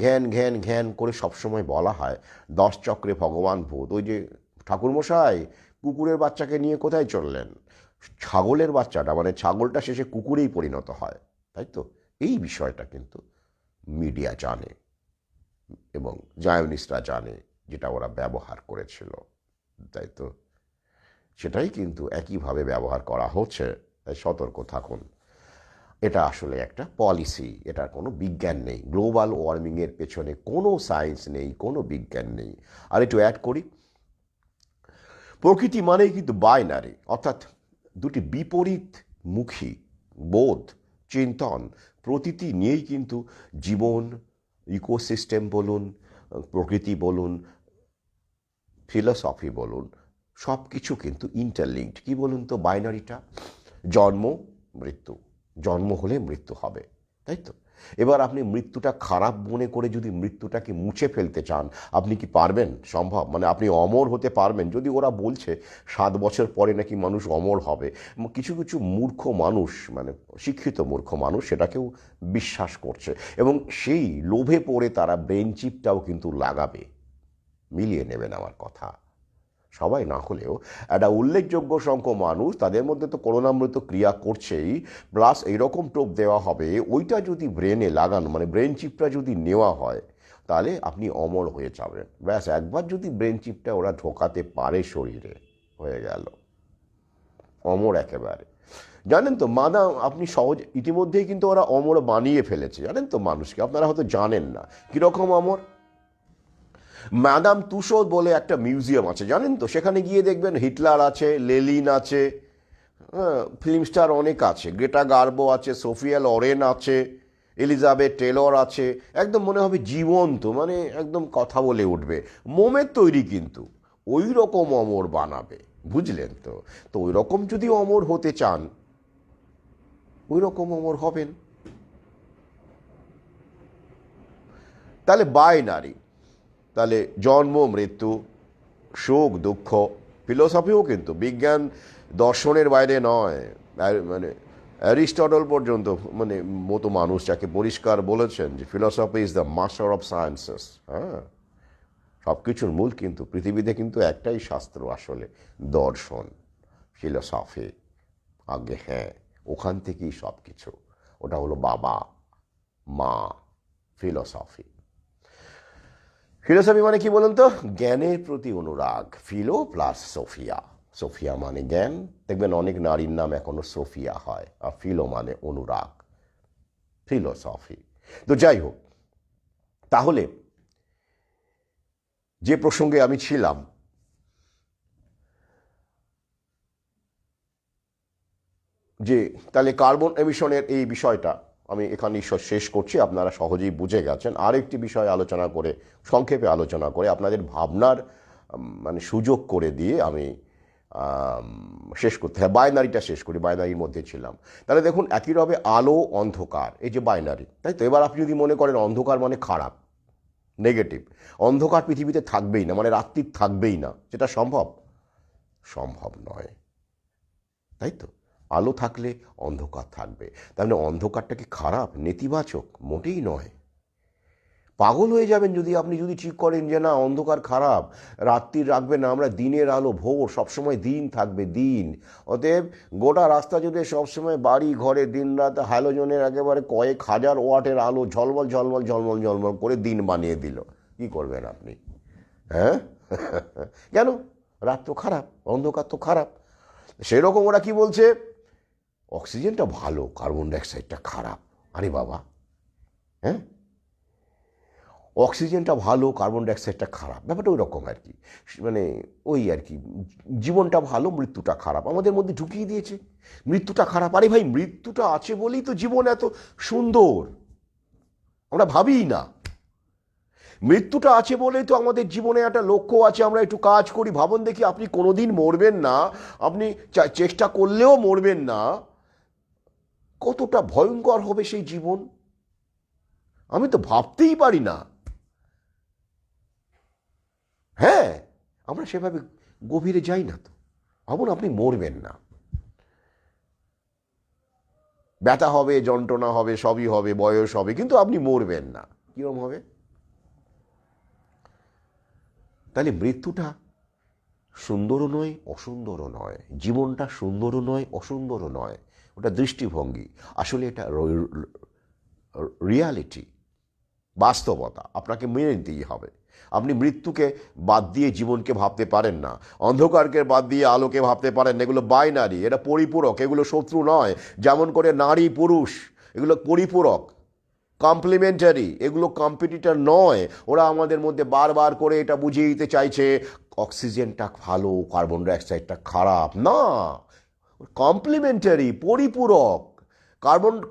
ঘ্যান ঘ্যান ঘ্যান করে সবসময় বলা হয়, 10 চক্রে ভগবান ভূত, ওই যে ঠাকুরমশাই কুকুরের বাচ্চাকে নিয়ে কোথায় চললেন, ছাগলের বাচ্চাটা মানে ছাগলটা শেষে কুকুরেই পরিণত হয়, তাই তো? এই বিষয়টা কিন্তু মিডিয়া জানে এবং জায়নিস্টরা জানে, যেটা ওরা ব্যবহার করেছিল, তাই তো? সেটাই কিন্তু একইভাবে ব্যবহার করা হচ্ছে, তাই সতর্ক থাকুন। এটা আসলে একটা পলিসি, এটার কোনো বিজ্ঞান নেই। গ্লোবাল ওয়ার্মিংয়ের পেছনে কোনো সায়েন্স নেই, কোনো বিজ্ঞান নেই। আর একটু অ্যাড করি, প্রকৃতি মানেই কিন্তু বাইনারি, অর্থাৎ দুটি বিপরীতমুখী বোধ, চিন্তন, প্রতীতি নিয়েই কিন্তু জীবন, ইকোসিস্টেম বলুন, প্রকৃতি বলুন, ফিলসফি বলুন, সব কিছু কিন্তু ইন্টারলিঙ্কড। কী বলুন তো বাইনারিটা? জন্ম, মৃত্যু, জন্ম হলে মৃত্যু হবে, তাই তো? এবার আপনি মৃত্যুটা খারাপ মনে করে যদি মৃত্যুটাকে মুছে ফেলতে চান, আপনি কি পারবেন? সম্ভব? মানে আপনি অমর হতে পারবেন? যদি ওরা বলছে 7 বছর পরে নাকি মানুষ অমর হবে, কিছু কিছু মূর্খ মানুষ, মানে শিক্ষিত মূর্খ মানুষ সেটাকেও বিশ্বাস করছে, এবং সেই লোভে পড়ে তারা ব্রেন চিপটাও কিন্তু লাগাবে। মিলিয়ে নেবেন আমার কথা। সবাই না হলেও একটা উল্লেখযোগ্য সংখ্যক মানুষ, তাদের মধ্যে তো করুণামৃত ক্রিয়া করছেই, প্লাস এইরকম টোপ দেওয়া হবে, ওইটা যদি ব্রেনে লাগানো, মানে ব্রেন চিপটা যদি নেওয়া হয়, তাহলে আপনি অমর হয়ে যাবেন। ব্যাস, একবার যদি ব্রেন চিপটা ওরা ঢোকাতে পারে শরীরে, হয়ে গেল অমর একেবারে। জানেন তো মাদাম, আপনি সহজ, ইতিমধ্যেই কিন্তু ওরা অমর বানিয়ে ফেলেছে, জানেন তো মানুষকে, আপনারা হয়তো জানেন না কীরকম অমর। ম্যাডাম তুসোদ বলে একটা মিউজিয়াম আছে, জানেন তো? সেখানে গিয়ে দেখবেন হিটলার আছে, লেলিন আছে, ফিল্ম স্টার অনেক আছে, গ্রেটা গার্বো আছে, সোফিয়া লরেন আছে, এলিজাবেথ টেলর আছে, একদম মনে হবে জীবন্ত, মানে একদম কথা বলে উঠবে। মোমের তৈরি, কিন্তু ওই রকম অমর বানাবে, বুঝলেন তো? তো ওই রকম যদি অমর হতে চান, ওই রকম অমর হবেন। তাহলে বাইনারি, তাহলে জন্ম মৃত্যু, সুখ দুঃখ, ফিলোসফিও কিন্তু বিজ্ঞান দর্শনের বাইরে নয়। মানে অ্যারিস্টটল পর্যন্ত, মানে মতো মানুষ, যাকে পরিষ্কার বলেছেন যে philosophy is the master of sciences. হ্যাঁ, সব কিছুর মূল কিন্তু পৃথিবীতে কিন্তু একটাই শাস্ত্র আসলে, দর্শন, ফিলোসফি। আগে হ্যাঁ, ওখান থেকেই সব কিছু, ওটা হলো বাবা মা, ফিলোসফি। ফিলোসফি মানে কি বলুন তো? জ্ঞানের প্রতি অনুরাগ, ফিলো প্লাস সোফিয়া। সোফিয়া মানে জ্ঞান, দেখবেন অনেক নারীর নাম এখনো সোফিয়া হয়, আর ফিলো মানে অনুরাগ, ফিলোসফি। তো যাই হোক, তাহলে যে প্রসঙ্গে আমি ছিলাম, যে তাহলে কার্বন এমিশনের এই বিষয়টা আমি এখানেই শেষ করছি, আপনারা সহজেই বুঝে গেছেন। আরেকটি বিষয় আলোচনা করে, সংক্ষেপে আলোচনা করে আপনাদের ভাবনার মানে সুযোগ করে দিয়ে আমি শেষ করতে, হ্যাঁ বাইনারিটা শেষ করি, বাইনারির মধ্যে ছিলাম। তাহলে দেখুন, একইভাবে আলো অন্ধকার, এই যে বাইনারি, তাই তো? এবার আপনি যদি মনে করেন অন্ধকার মানে খারাপ, নেগেটিভ, অন্ধকার পৃথিবীতে থাকবেই না, মানে রাত্রি থাকবেই না, সেটা সম্ভব? সম্ভব নয়, তাই তো? আলো থাকলে অন্ধকার থাকবে, তার মানে অন্ধকারটা কি খারাপ, নেতিবাচক? মোটেই নয়। পাগল হয়ে যাবেন যদি আপনি যদি ঠিক করেন যে না অন্ধকার খারাপ, রাত্রি রাখবে না, আমরা দিনের আলো, ভোর, সবসময় দিন থাকবে, দিন। অতএব গোটা রাস্তা জুড়ে সবসময় বাড়ি ঘরে দিন রাত হ্যালোজনের একেবারে কয়েক হাজার ওয়াটের আলো ঝলমল ঝলমল ঝলমল ঝলমল করে দিন বানিয়ে দিল, কি করবেন আপনি? হ্যাঁ কেন? রাত তো খারাপ, অন্ধকার তো খারাপ। সেরকম ওরা কি বলছে, অক্সিজেনটা ভালো, কার্বন ডাইঅক্সাইডটা খারাপ। আরে বাবা, হ্যাঁ, অক্সিজেনটা ভালো, কার্বন ডাইঅক্সাইডটা খারাপ, ব্যাপারটা ওই রকম আর কি, মানে ওই আর কি, জীবনটা ভালো, মৃত্যুটা খারাপ, আমাদের মধ্যে ঢুকিয়ে দিয়েছে মৃত্যুটা খারাপ। আরে ভাই, মৃত্যুটা আছে বলেই তো জীবন এত সুন্দর, আমরা ভাবিই না। মৃত্যুটা আছে বলেই তো আমাদের জীবনে একটা লক্ষ্য আছে, আমরা একটু কাজ করি। ভাবুন দেখি, আপনি কোনোদিন মরবেন না, আপনি চেষ্টা করলেও মরবেন না, কতটা ভয়ঙ্কর হবে সেই জীবন, আমি তো ভাবতেই পারি না। হ্যাঁ, আমরা সেভাবে গভীরে যাই না তো। ভাবুন আপনি মরবেন না, ব্যথা হবে, যন্ত্রণা হবে, সবই হবে, বয়স হবে, কিন্তু আপনি মরবেন না। কিরম হবে? তাহলে মৃত্যুটা সুন্দরও নয়, অসুন্দরও নয়, জীবনটা সুন্দরও নয়, অসুন্দরও নয়, ওটা দৃষ্টিভঙ্গি। আসলে এটা রিয়ালিটি, বাস্তবতা, আপনাকে মেনে নিতেই হবে। আপনি মৃত্যুকে বাদ দিয়ে জীবনকে ভাবতে পারেন না, অন্ধকারকে বাদ দিয়ে আলোকে ভাবতে পারেন না। এগুলো বাইনারি, এটা পরিপূরক, এগুলো শত্রু নয়। যেমন করে নারী পুরুষ এগুলো পরিপূরক, কমপ্লিমেন্টারি, এগুলো কম্পিটিটর নয়। ওরা আমাদের মধ্যে বারবার করে এটা বুঝিয়ে দিতে চাইছে অক্সিজেনটা ভালো, কার্বন ডাইঅক্সাইডটা খারাপ। না, কমপ্লিমেন্টারি, পরিপূরক।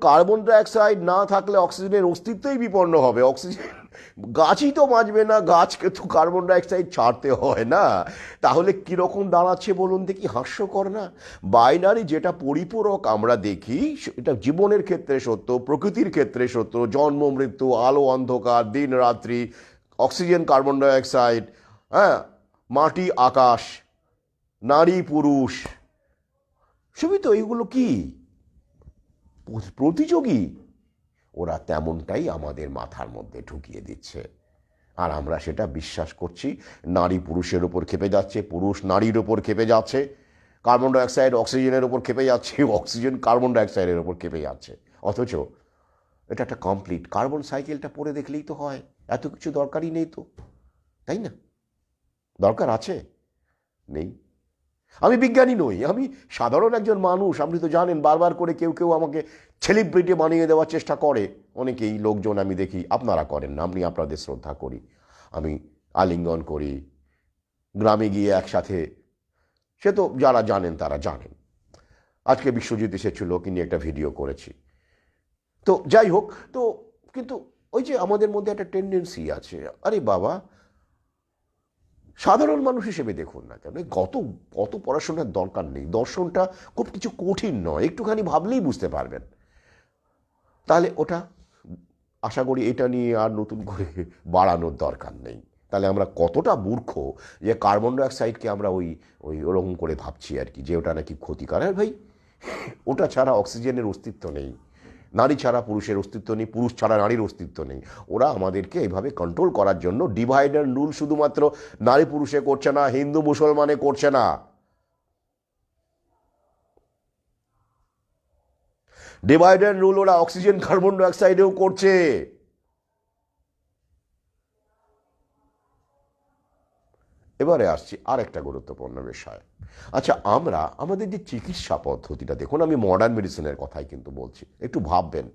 কার্বন ডাইঅক্সাইড না থাকলে অক্সিজেনের অস্তিত্বই বিপন্ন হবে। অক্সিজেন, গাছই তো বাঁচবে না, গাছকে তো কার্বন ডাইঅক্সাইড ছাড়তে হয় না। তাহলে কীরকম দাঁড়াচ্ছে বলুন দেখি? হাস্যকর না? বাইনারি যেটা পরিপূরক আমরা দেখি, এটা জীবনের ক্ষেত্রে সত্য, প্রকৃতির ক্ষেত্রে সত্য, জন্ম মৃত্যু, আলো অন্ধকার, দিন রাত্রি, অক্সিজেন কার্বন ডাইঅক্সাইড, হ্যাঁ, মাটি আকাশ, নারী পুরুষ, সবই তো এইগুলো কি প্রতিযোগী? ওরা তেমনটাই আমাদের মাথার মধ্যে ঢুকিয়ে দিচ্ছে, আর আমরা সেটা বিশ্বাস করছি। নারী পুরুষের ওপর খেপে যাচ্ছে, পুরুষ নারীর ওপর খেপে যাচ্ছে, কার্বন ডাইঅক্সাইড অক্সিজেনের ওপর খেপে যাচ্ছে, অক্সিজেন কার্বন ডাইঅক্সাইডের ওপর খেপে যাচ্ছে। অথচ এটা একটা কমপ্লিট কার্বন সাইকেলটা পড়ে দেখলেই তো হয়, এত কিছু দরকারই নেই তো, তাই না? দরকার আছে? নেই। আমি বিজ্ঞানী নই, আমি সাধারণ একজন মানুষ। আপনি তো জানেন, বারবার করে কেউ কেউ আমাকে সেলিব্রিটি বানিয়ে দেওয়ার চেষ্টা করে, অনেকেই লোকজন আমি দেখি। আপনারা করেন না, আমি আপনাদের শ্রদ্ধা করি, আমি আলিঙ্গন করি, গ্রামে গিয়ে একসাথে, সে তো যারা জানেন তারা জানেন। আজকে বিশ্বজিৎ এসেছিল, ওকে নিয়ে একটা ভিডিও করেছি। তো যাই হোক, তো কিন্তু ওই যে আমাদের মধ্যে একটা টেন্ডেন্সি আছে, আরে বাবা, সাধারণ মানুষ হিসেবে দেখুন না কেন, কত পড়াশোনার দরকার নেই। দর্শনটা খুব কিছু কঠিন নয়, একটুখানি ভাবলেই বুঝতে পারবেন। তাহলে ওটা আশা করি এটা নিয়ে আর নতুন করে বাড়ানোর দরকার নেই। তাহলে আমরা কতটা মূর্খ যে কার্বন ডাইঅক্সাইডকে আমরা ওরকম করে ভাবছি আর কি, যে ওটা নাকি ক্ষতিকারক। ভাই, ওটা ছাড়া অক্সিজেনের অস্তিত্ব নেই, নারী ছাড়া পুরুষের অস্তিত্ব নেই, পুরুষ ছাড়া নারীর অস্তিত্ব নেই। ওরা আমাদেরকে এইভাবে কন্ট্রোল করার জন্য ডিভাইড অ্যান্ড রুল শুধুমাত্র নারী পুরুষে করছে না, হিন্দু মুসলমানে করছে না, ডিভাইড অ্যান্ড রুল ওরা অক্সিজেন কার্বন ডাইঅক্সাইডেও করছে। এবারে আসছি আর একটা গুরুত্বপূর্ণ বিষয়। আচ্ছা, আমাদের যে চিকিৎসা পদ্ধতিটা দেখুন, আমি মডার্ন মেডিসিনের কথাই কিন্তু বলছি, একটু ভাববেন।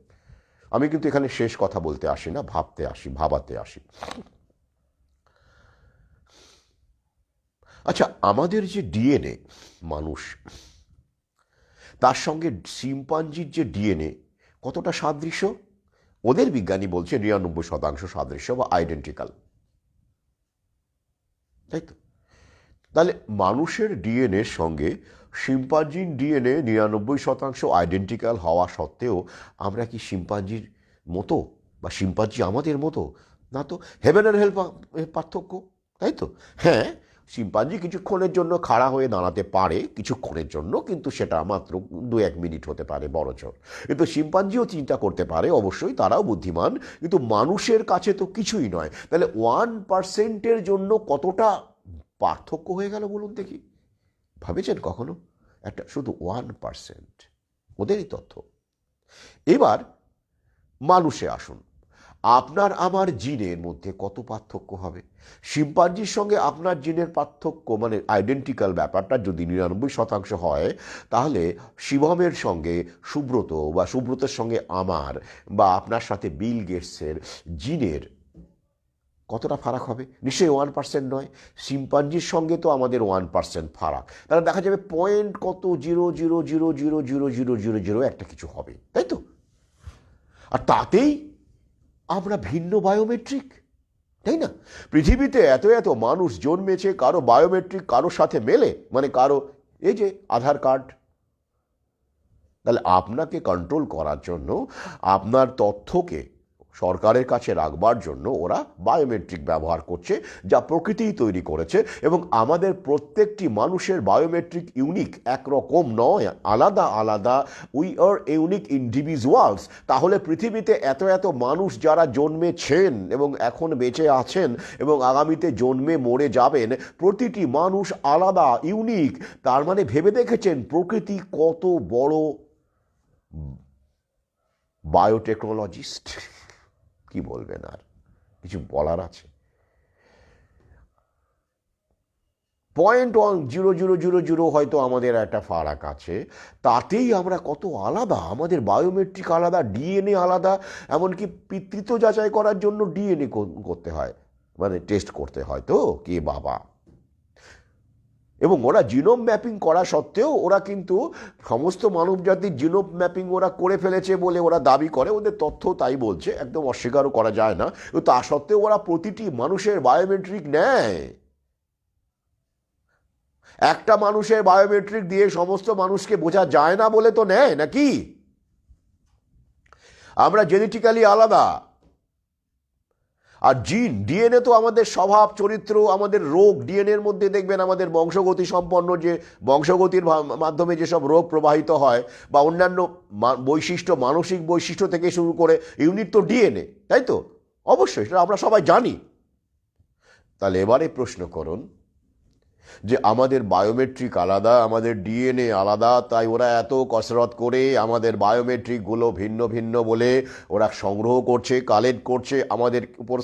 আমি কিন্তু এখানে শেষ কথা বলতে আসি না, ভাবতে আসি, ভাবাতে আসি। আচ্ছা, আমাদের যে ডিএনএ মানুষ, তার সঙ্গে শিম্পাঞ্জির যে ডিএনএ কতটা সাদৃশ্য? ওদের বিজ্ঞানী বলছে 99% সাদৃশ্য বা আইডেন্টিক্যাল, তাই তো? তাহলে মানুষের ডিএনএর সঙ্গে শিম্পাঞ্জির ডিএনএ 99% আইডেন্টিক্যাল হওয়া সত্ত্বেও আমরা কি শিম্পাঞ্জির মতো, বা শিম্পাঞ্জি আমাদের মতো? না তো, হেভেন অ্যান্ড হেল পার্থক্য, তাই তো? হ্যাঁ, শিম্পাঞ্জি কিছুক্ষণের জন্য খাড়া হয়ে দাঁড়াতে পারে, কিছুক্ষণের জন্য, কিন্তু সেটা মাত্র 2-1 মিনিট হতে পারে বড়জোর। কিন্তু শিম্পাঞ্জিও চিন্তা করতে পারে, অবশ্যই তারাও বুদ্ধিমান, কিন্তু মানুষের কাছে তো কিছুই নয়। তাহলে 1%-এর জন্য কতটা পার্থক্য হয়ে গেল বলুন দেখি? ভাবেছেন কখনো? একটা শুধু 1%, ওদেরই তথ্য। এবার মানুষে আসুন, আপনার আমার জিনের মধ্যে কত পার্থক্য হবে? শিম্পাঞ্জির সঙ্গে আপনার জিনের পার্থক্য, মানে আইডেন্টিক্যাল ব্যাপারটা যদি 99% হয়, তাহলে শিবমের সঙ্গে সুব্রত, বা সুব্রতের সঙ্গে আমার, বা আপনার সাথে বিল গেটসের জিনের কতটা ফারাক হবে? নিশ্চয়ই 1% নয়। শিম্পাঞ্জির সঙ্গে তো আমাদের 1% ফারাক, তাহলে দেখা যাবে পয়েন্ট কত, 0.0000000 একটা কিছু হবে, তাই তো? আর তাতেই আমরা ভিন্ন বায়োমেট্রিক, তাই না? পৃথিবীতে এত এত মানুষ জন্মেছে, কারো বায়োমেট্রিক কারোর সাথে মেলে, মানে কারো এই যে আধার কার্ড। তাহলে আপনাকে কন্ট্রোল করার জন্য আপনার তথ্যকে সরকারের কাছে রাখবার জন্য ওরা বায়োমেট্রিক ব্যবহার করছে, যা প্রকৃতিই তৈরি করেছে। এবং আমাদের প্রত্যেকটি মানুষের বায়োমেট্রিক ইউনিক, একরকম নয়, আলাদা আলাদা। We are unique individuals. তাহলে পৃথিবীতে এত এত মানুষ যারা জন্মেছেন এবং এখন বেঁচে আছেন এবং আগামীতে জন্মে মরে যাবেন, প্রতিটি মানুষ আলাদা, ইউনিক। তার মানে ভেবে দেখেছেন প্রকৃতি কত বড় বায়োটেকনোলজিস্ট? কি বলবেন, আর কিছু বলার আছে? 0.0000 হয়তো আমাদের একটা ফারাক আছে, তাতেই আমরা কত আলাদা। আমাদের বায়োমেট্রিক আলাদা, ডিএনএ আলাদা, এমনকি পিতৃত্ব যাচাই করার জন্য ডিএনএ করতে হয়, মানে টেস্ট করতে হয়। তো কে বাবা! এবং ওরা জিনোম ম্যাপিং করা সত্ত্বেও ওরা কিন্তু সমস্ত মানব জাতির জিনোম ম্যাপিং ওরা করে ফেলেছে বলে ওরা দাবি করে, ওদের তথ্য তাই বলছে, একদম অস্বীকারও করা যায় না। তা সত্ত্বেও ওরা প্রতিটি মানুষের বায়োমেট্রিক নেয়। একটা মানুষের বায়োমেট্রিক দিয়ে সমস্ত মানুষকে বোঝা যায় না বলে তো নেয় নাকি? আমরা জেনেটিক্যালি আলাদা। আর জিন, ডিএনএ তো আমাদের স্বভাব চরিত্র, আমাদের রোগ, ডিএনএর মধ্যে দেখবেন আমাদের বংশগতি সম্পন্ন, যে বংশগতির মাধ্যমে যেসব রোগ প্রবাহিত হয় বা অন্যান্য বৈশিষ্ট্য, মানসিক বৈশিষ্ট্য থেকে শুরু করে ইউনিট তো ডিএনএ, তাই তো? অবশ্যই, সেটা আমরা সবাই জানি। তাহলে এবারে প্রশ্ন করুন যে আমাদের বায়োমেট্রিক আলাদা, আমাদের ডিএনএ আলাদা, তাই ওরা এত কসরত করে আমাদের বায়োমেট্রিকগুলো ভিন্ন ভিন্ন বলে ওরা সংগ্রহ করছে, কালেক্ট করছে আমাদের উপর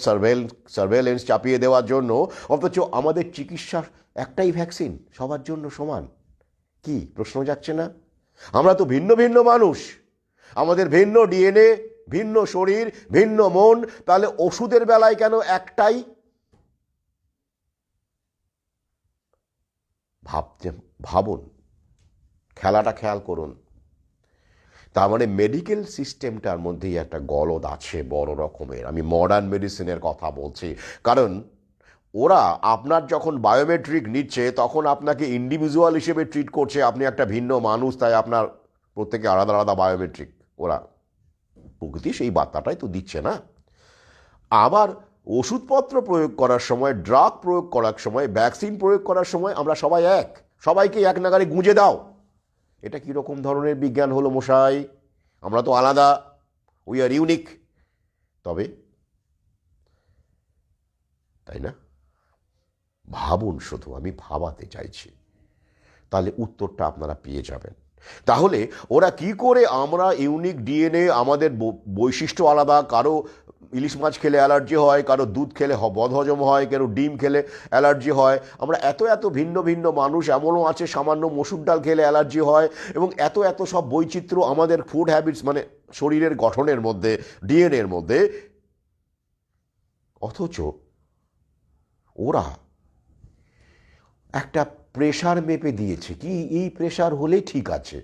সার্ভেলেন্স চাপিয়ে দেওয়ার জন্য। অথচ আমাদের চিকিৎসার একটাই ভ্যাকসিন, সবার জন্য সমান। কি প্রশ্ন যাচ্ছে না? আমরা তো ভিন্ন ভিন্ন মানুষ, আমাদের ভিন্ন ডিএনএ, ভিন্ন শরীর, ভিন্ন মন। তাহলে ওষুধের বেলায় কেন একটাই? ভাবুন, খেলাটা খেয়াল করুন। তার মানে মেডিকেল সিস্টেমটার মধ্যেই একটা গলদ আছে বড় রকমের। আমি মডার্ন মেডিসিনের কথা বলছি, কারণ ওরা আপনার যখন বায়োমেট্রিক নিচ্ছে তখন আপনাকে ইন্ডিভিজুয়াল হিসেবে ট্রিট করছে। আপনি একটা ভিন্ন মানুষ, তাই আপনার প্রত্যেকে আলাদা আলাদা বায়োমেট্রিক। ওরা প্রকৃতি সেই বার্তাটাই তো দিচ্ছে না। আবার ওষুধপত্র প্রয়োগ করার সময়, ড্রাগ প্রয়োগ করার সময়, ভ্যাকসিন প্রয়োগ করার সময় আমরা সবাই এক, সবাইকে এক নাগারে গুঁজে দাও। এটা কীরকম ধরনের বিজ্ঞান হলো মশাই? আমরা তো আলাদা, উই আর ইউনিক। তবে তাই না? ভাবুন শুধু, আমি ভাবাতে চাইছি, তাহলে উত্তরটা আপনারা পেয়ে যাবেন। তাহলে ওরা কি করে আমরা ইউনিক ডিএনএ, আমাদের বৈশিষ্ট্য আলাদা, কারো ইলিশ মাছ খেলে অ্যালার্জি হয়, কারো দুধ খেলে বদহজম হয়, কারো ডিম খেলে অ্যালার্জি হয়, আমরা এত এত ভিন্ন ভিন্ন মানুষ, এমনও আছে সামান্য মসুর ডাল খেলে অ্যালার্জি হয়, এবং এত এত সব বৈচিত্র্য আমাদের ফুড হ্যাবিটস, মানে শরীরের গঠনের মধ্যে, ডিএনএর মধ্যে। অথচ ওরা একটা প্রেশার মেপে দিয়েছে, কি এই প্রেশার হলে ঠিক আছে,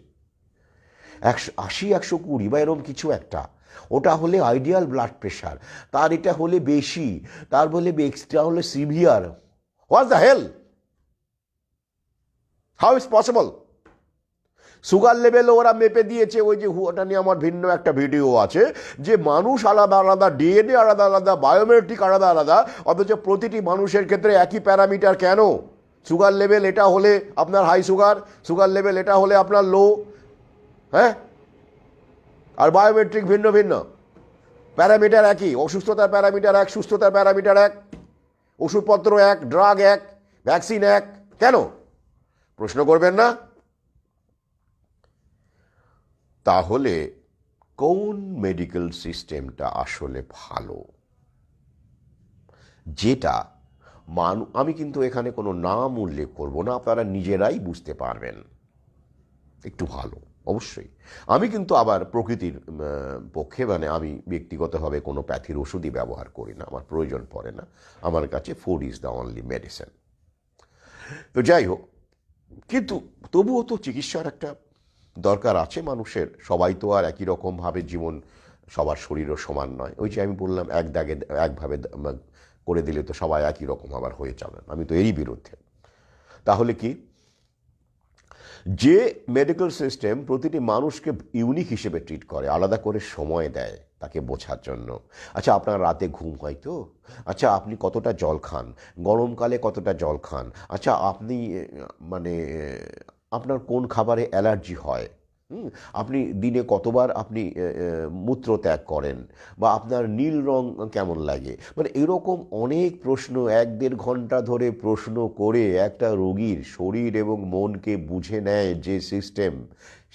180, 120 বা এরকম কিছু একটা, ওটা হলে আইডিয়াল ব্লাড প্রেশার, তার এটা হলে বেশি, তার বলে এক্সট্রা হলে severe. What's the hell? How is possible? Sugar level ওরা মেপে দিয়েছে, ওই যে ওটা নিয়ে আমার ভিন্ন একটা ভিডিও আছে, যে মানুষ আলাদা আলাদা, ডিএনএ আলাদা আলাদা, বায়োমেট্রিক আলাদা আলাদা, অথচ প্রতিটি মানুষের ক্ষেত্রে একই প্যারামিটার কেন? সুগার লেভেল এটা হলে আপনার হাই সুগার, সুগার লেভেল এটা হলে আপনার লো, হ্যাঁ? আর বায়োমেট্রিক ভিন্ন ভিন্ন, প্যারামিটার একই, অসুস্থতার প্যারামিটার এক, সুস্থতার প্যারামিটার এক, ওষুধপত্র এক, ড্রাগ এক, ভ্যাকসিন এক। কেন? প্রশ্ন করবেন না? তাহলে কোন মেডিকেল সিস্টেমটা আসলে ভালো, যেটা আমি কিন্তু এখানে কোনো নাম উল্লেখ করব না, আপনারা নিজেরাই বুঝতে পারবেন একটু ভালো? অবশ্যই আমি কিন্তু আবার প্রকৃতির পক্ষে, মানে আমি ব্যক্তিগতভাবে কোনো প্যাথির ওষুধই ব্যবহার করি না, আমার প্রয়োজন পড়ে না। আমার কাছে food is the only medicine. তো যাই হোক, কিন্তু তবুও তো চিকিৎসার একটা দরকার আছে মানুষের। সবাই তো আর একই রকমভাবে জীবন, সবার শরীরও সমান নয়। ওই যে আমি বললাম, এক দাগে একভাবে করে দিলে তো সবাই একই রকম আবার হয়ে যাবেন। আমি তো এরই বিরুদ্ধে। তাহলে কি যে মেডিকেল সিস্টেম প্রতিটি মানুষকে ইউনিক হিসেবে ট্রিট করে, আলাদা করে সময় দেয় তাকে বোঝার জন্য। আচ্ছা, আপনার রাতে ঘুম হয় তো? আচ্ছা, আপনি কতটা জল খান? গরমকালে কতটা জল খান? আচ্ছা, আপনি মানে আপনার কোন খাবারে অ্যালার্জি হয়? হুম, আপনি দিনে কতবার আপনি মূত্র ত্যাগ করেন, বা আপনার নীল রং কেমন লাগে? মানে এরকম অনেক প্রশ্ন ১-১.৫ ঘন্টা ধরে প্রশ্ন করে একটা রোগীর শরীর এবং মনকে বুঝে নেয় যে সিস্টেম,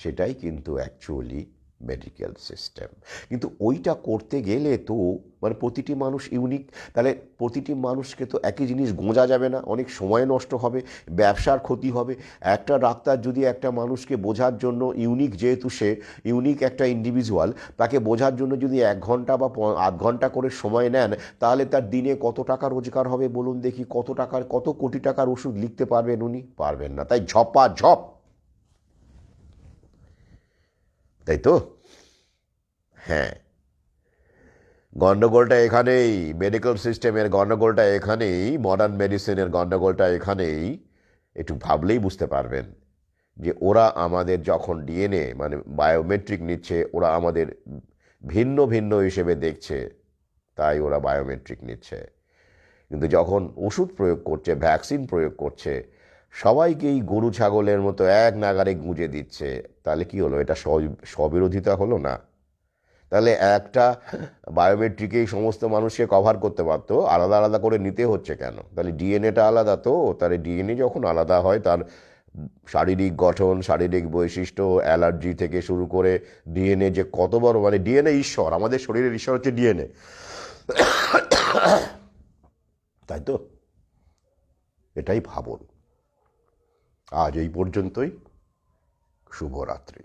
সেটাই কিন্তু অ্যাকচুয়ালি মেডিকেল সিস্টেম। কিন্তু ওইটা করতে গেলে তো মানে প্রতিটি মানুষ ইউনিক, তাহলে প্রতিটি মানুষকে তো একই জিনিস গোঁজা যাবে না, অনেক সময় নষ্ট হবে, ব্যবসার ক্ষতি হবে। একটা ডাক্তার যদি একটা মানুষকে বোঝার জন্য, ইউনিক যেহেতু সে ইউনিক একটা ইন্ডিভিজুয়াল, তাকে বোঝার জন্য যদি ১ ঘন্টা বা আধ ঘন্টা করে সময় নেন, তাহলে তার দিনে কত টাকা রোজগার হবে বলুন দেখি? কত কোটি টাকার ওষুধ লিখতে পারবেন উনি? পারবেন না। তাই ঝপাঝপ, তাই তো? হ্যাঁ, গণ্ডগোলটা এখানেই, মেডিকেল সিস্টেমের গণ্ডগোলটা এখানেই, মডার্ন মেডিসিনের গণ্ডগোলটা এখানেই। একটু ভাবলেই বুঝতে পারবেন যে ওরা আমাদের যখন ডিএনএ মানে বায়োমেট্রিক নিচ্ছে, ওরা আমাদের ভিন্ন ভিন্ন হিসেবে দেখছে, তাই ওরা বায়োমেট্রিক নিচ্ছে। কিন্তু যখন ওষুধ প্রয়োগ করছে, ভ্যাকসিন প্রয়োগ করছে, সবাইকেই গরু ছাগলের মতো এক নাগাড়ে গুঁজে দিচ্ছে, তাহলে কি হলো? এটা স্ববিরোধিতা হলো না? তাহলে একটা বায়োমেট্রিকেই সমস্ত মানুষকে কভার করতে পারতো, আলাদা আলাদা করে নিতে হচ্ছে কেন? তাহলে ডিএনএটা আলাদা তো, তাহলে ডিএনএ যখন আলাদা হয়, তার শারীরিক গঠন, শারীরিক বৈশিষ্ট্য, অ্যালার্জি থেকে শুরু করে ডিএনএ যে কত বড়, মানে ডিএনএ ঈশ্বর, আমাদের শরীরের ঈশ্বর হচ্ছে ডিএনএ, তাই তো? এটাই ভাবুন। আজ এই পর্যন্তই। শুভরাত্রি।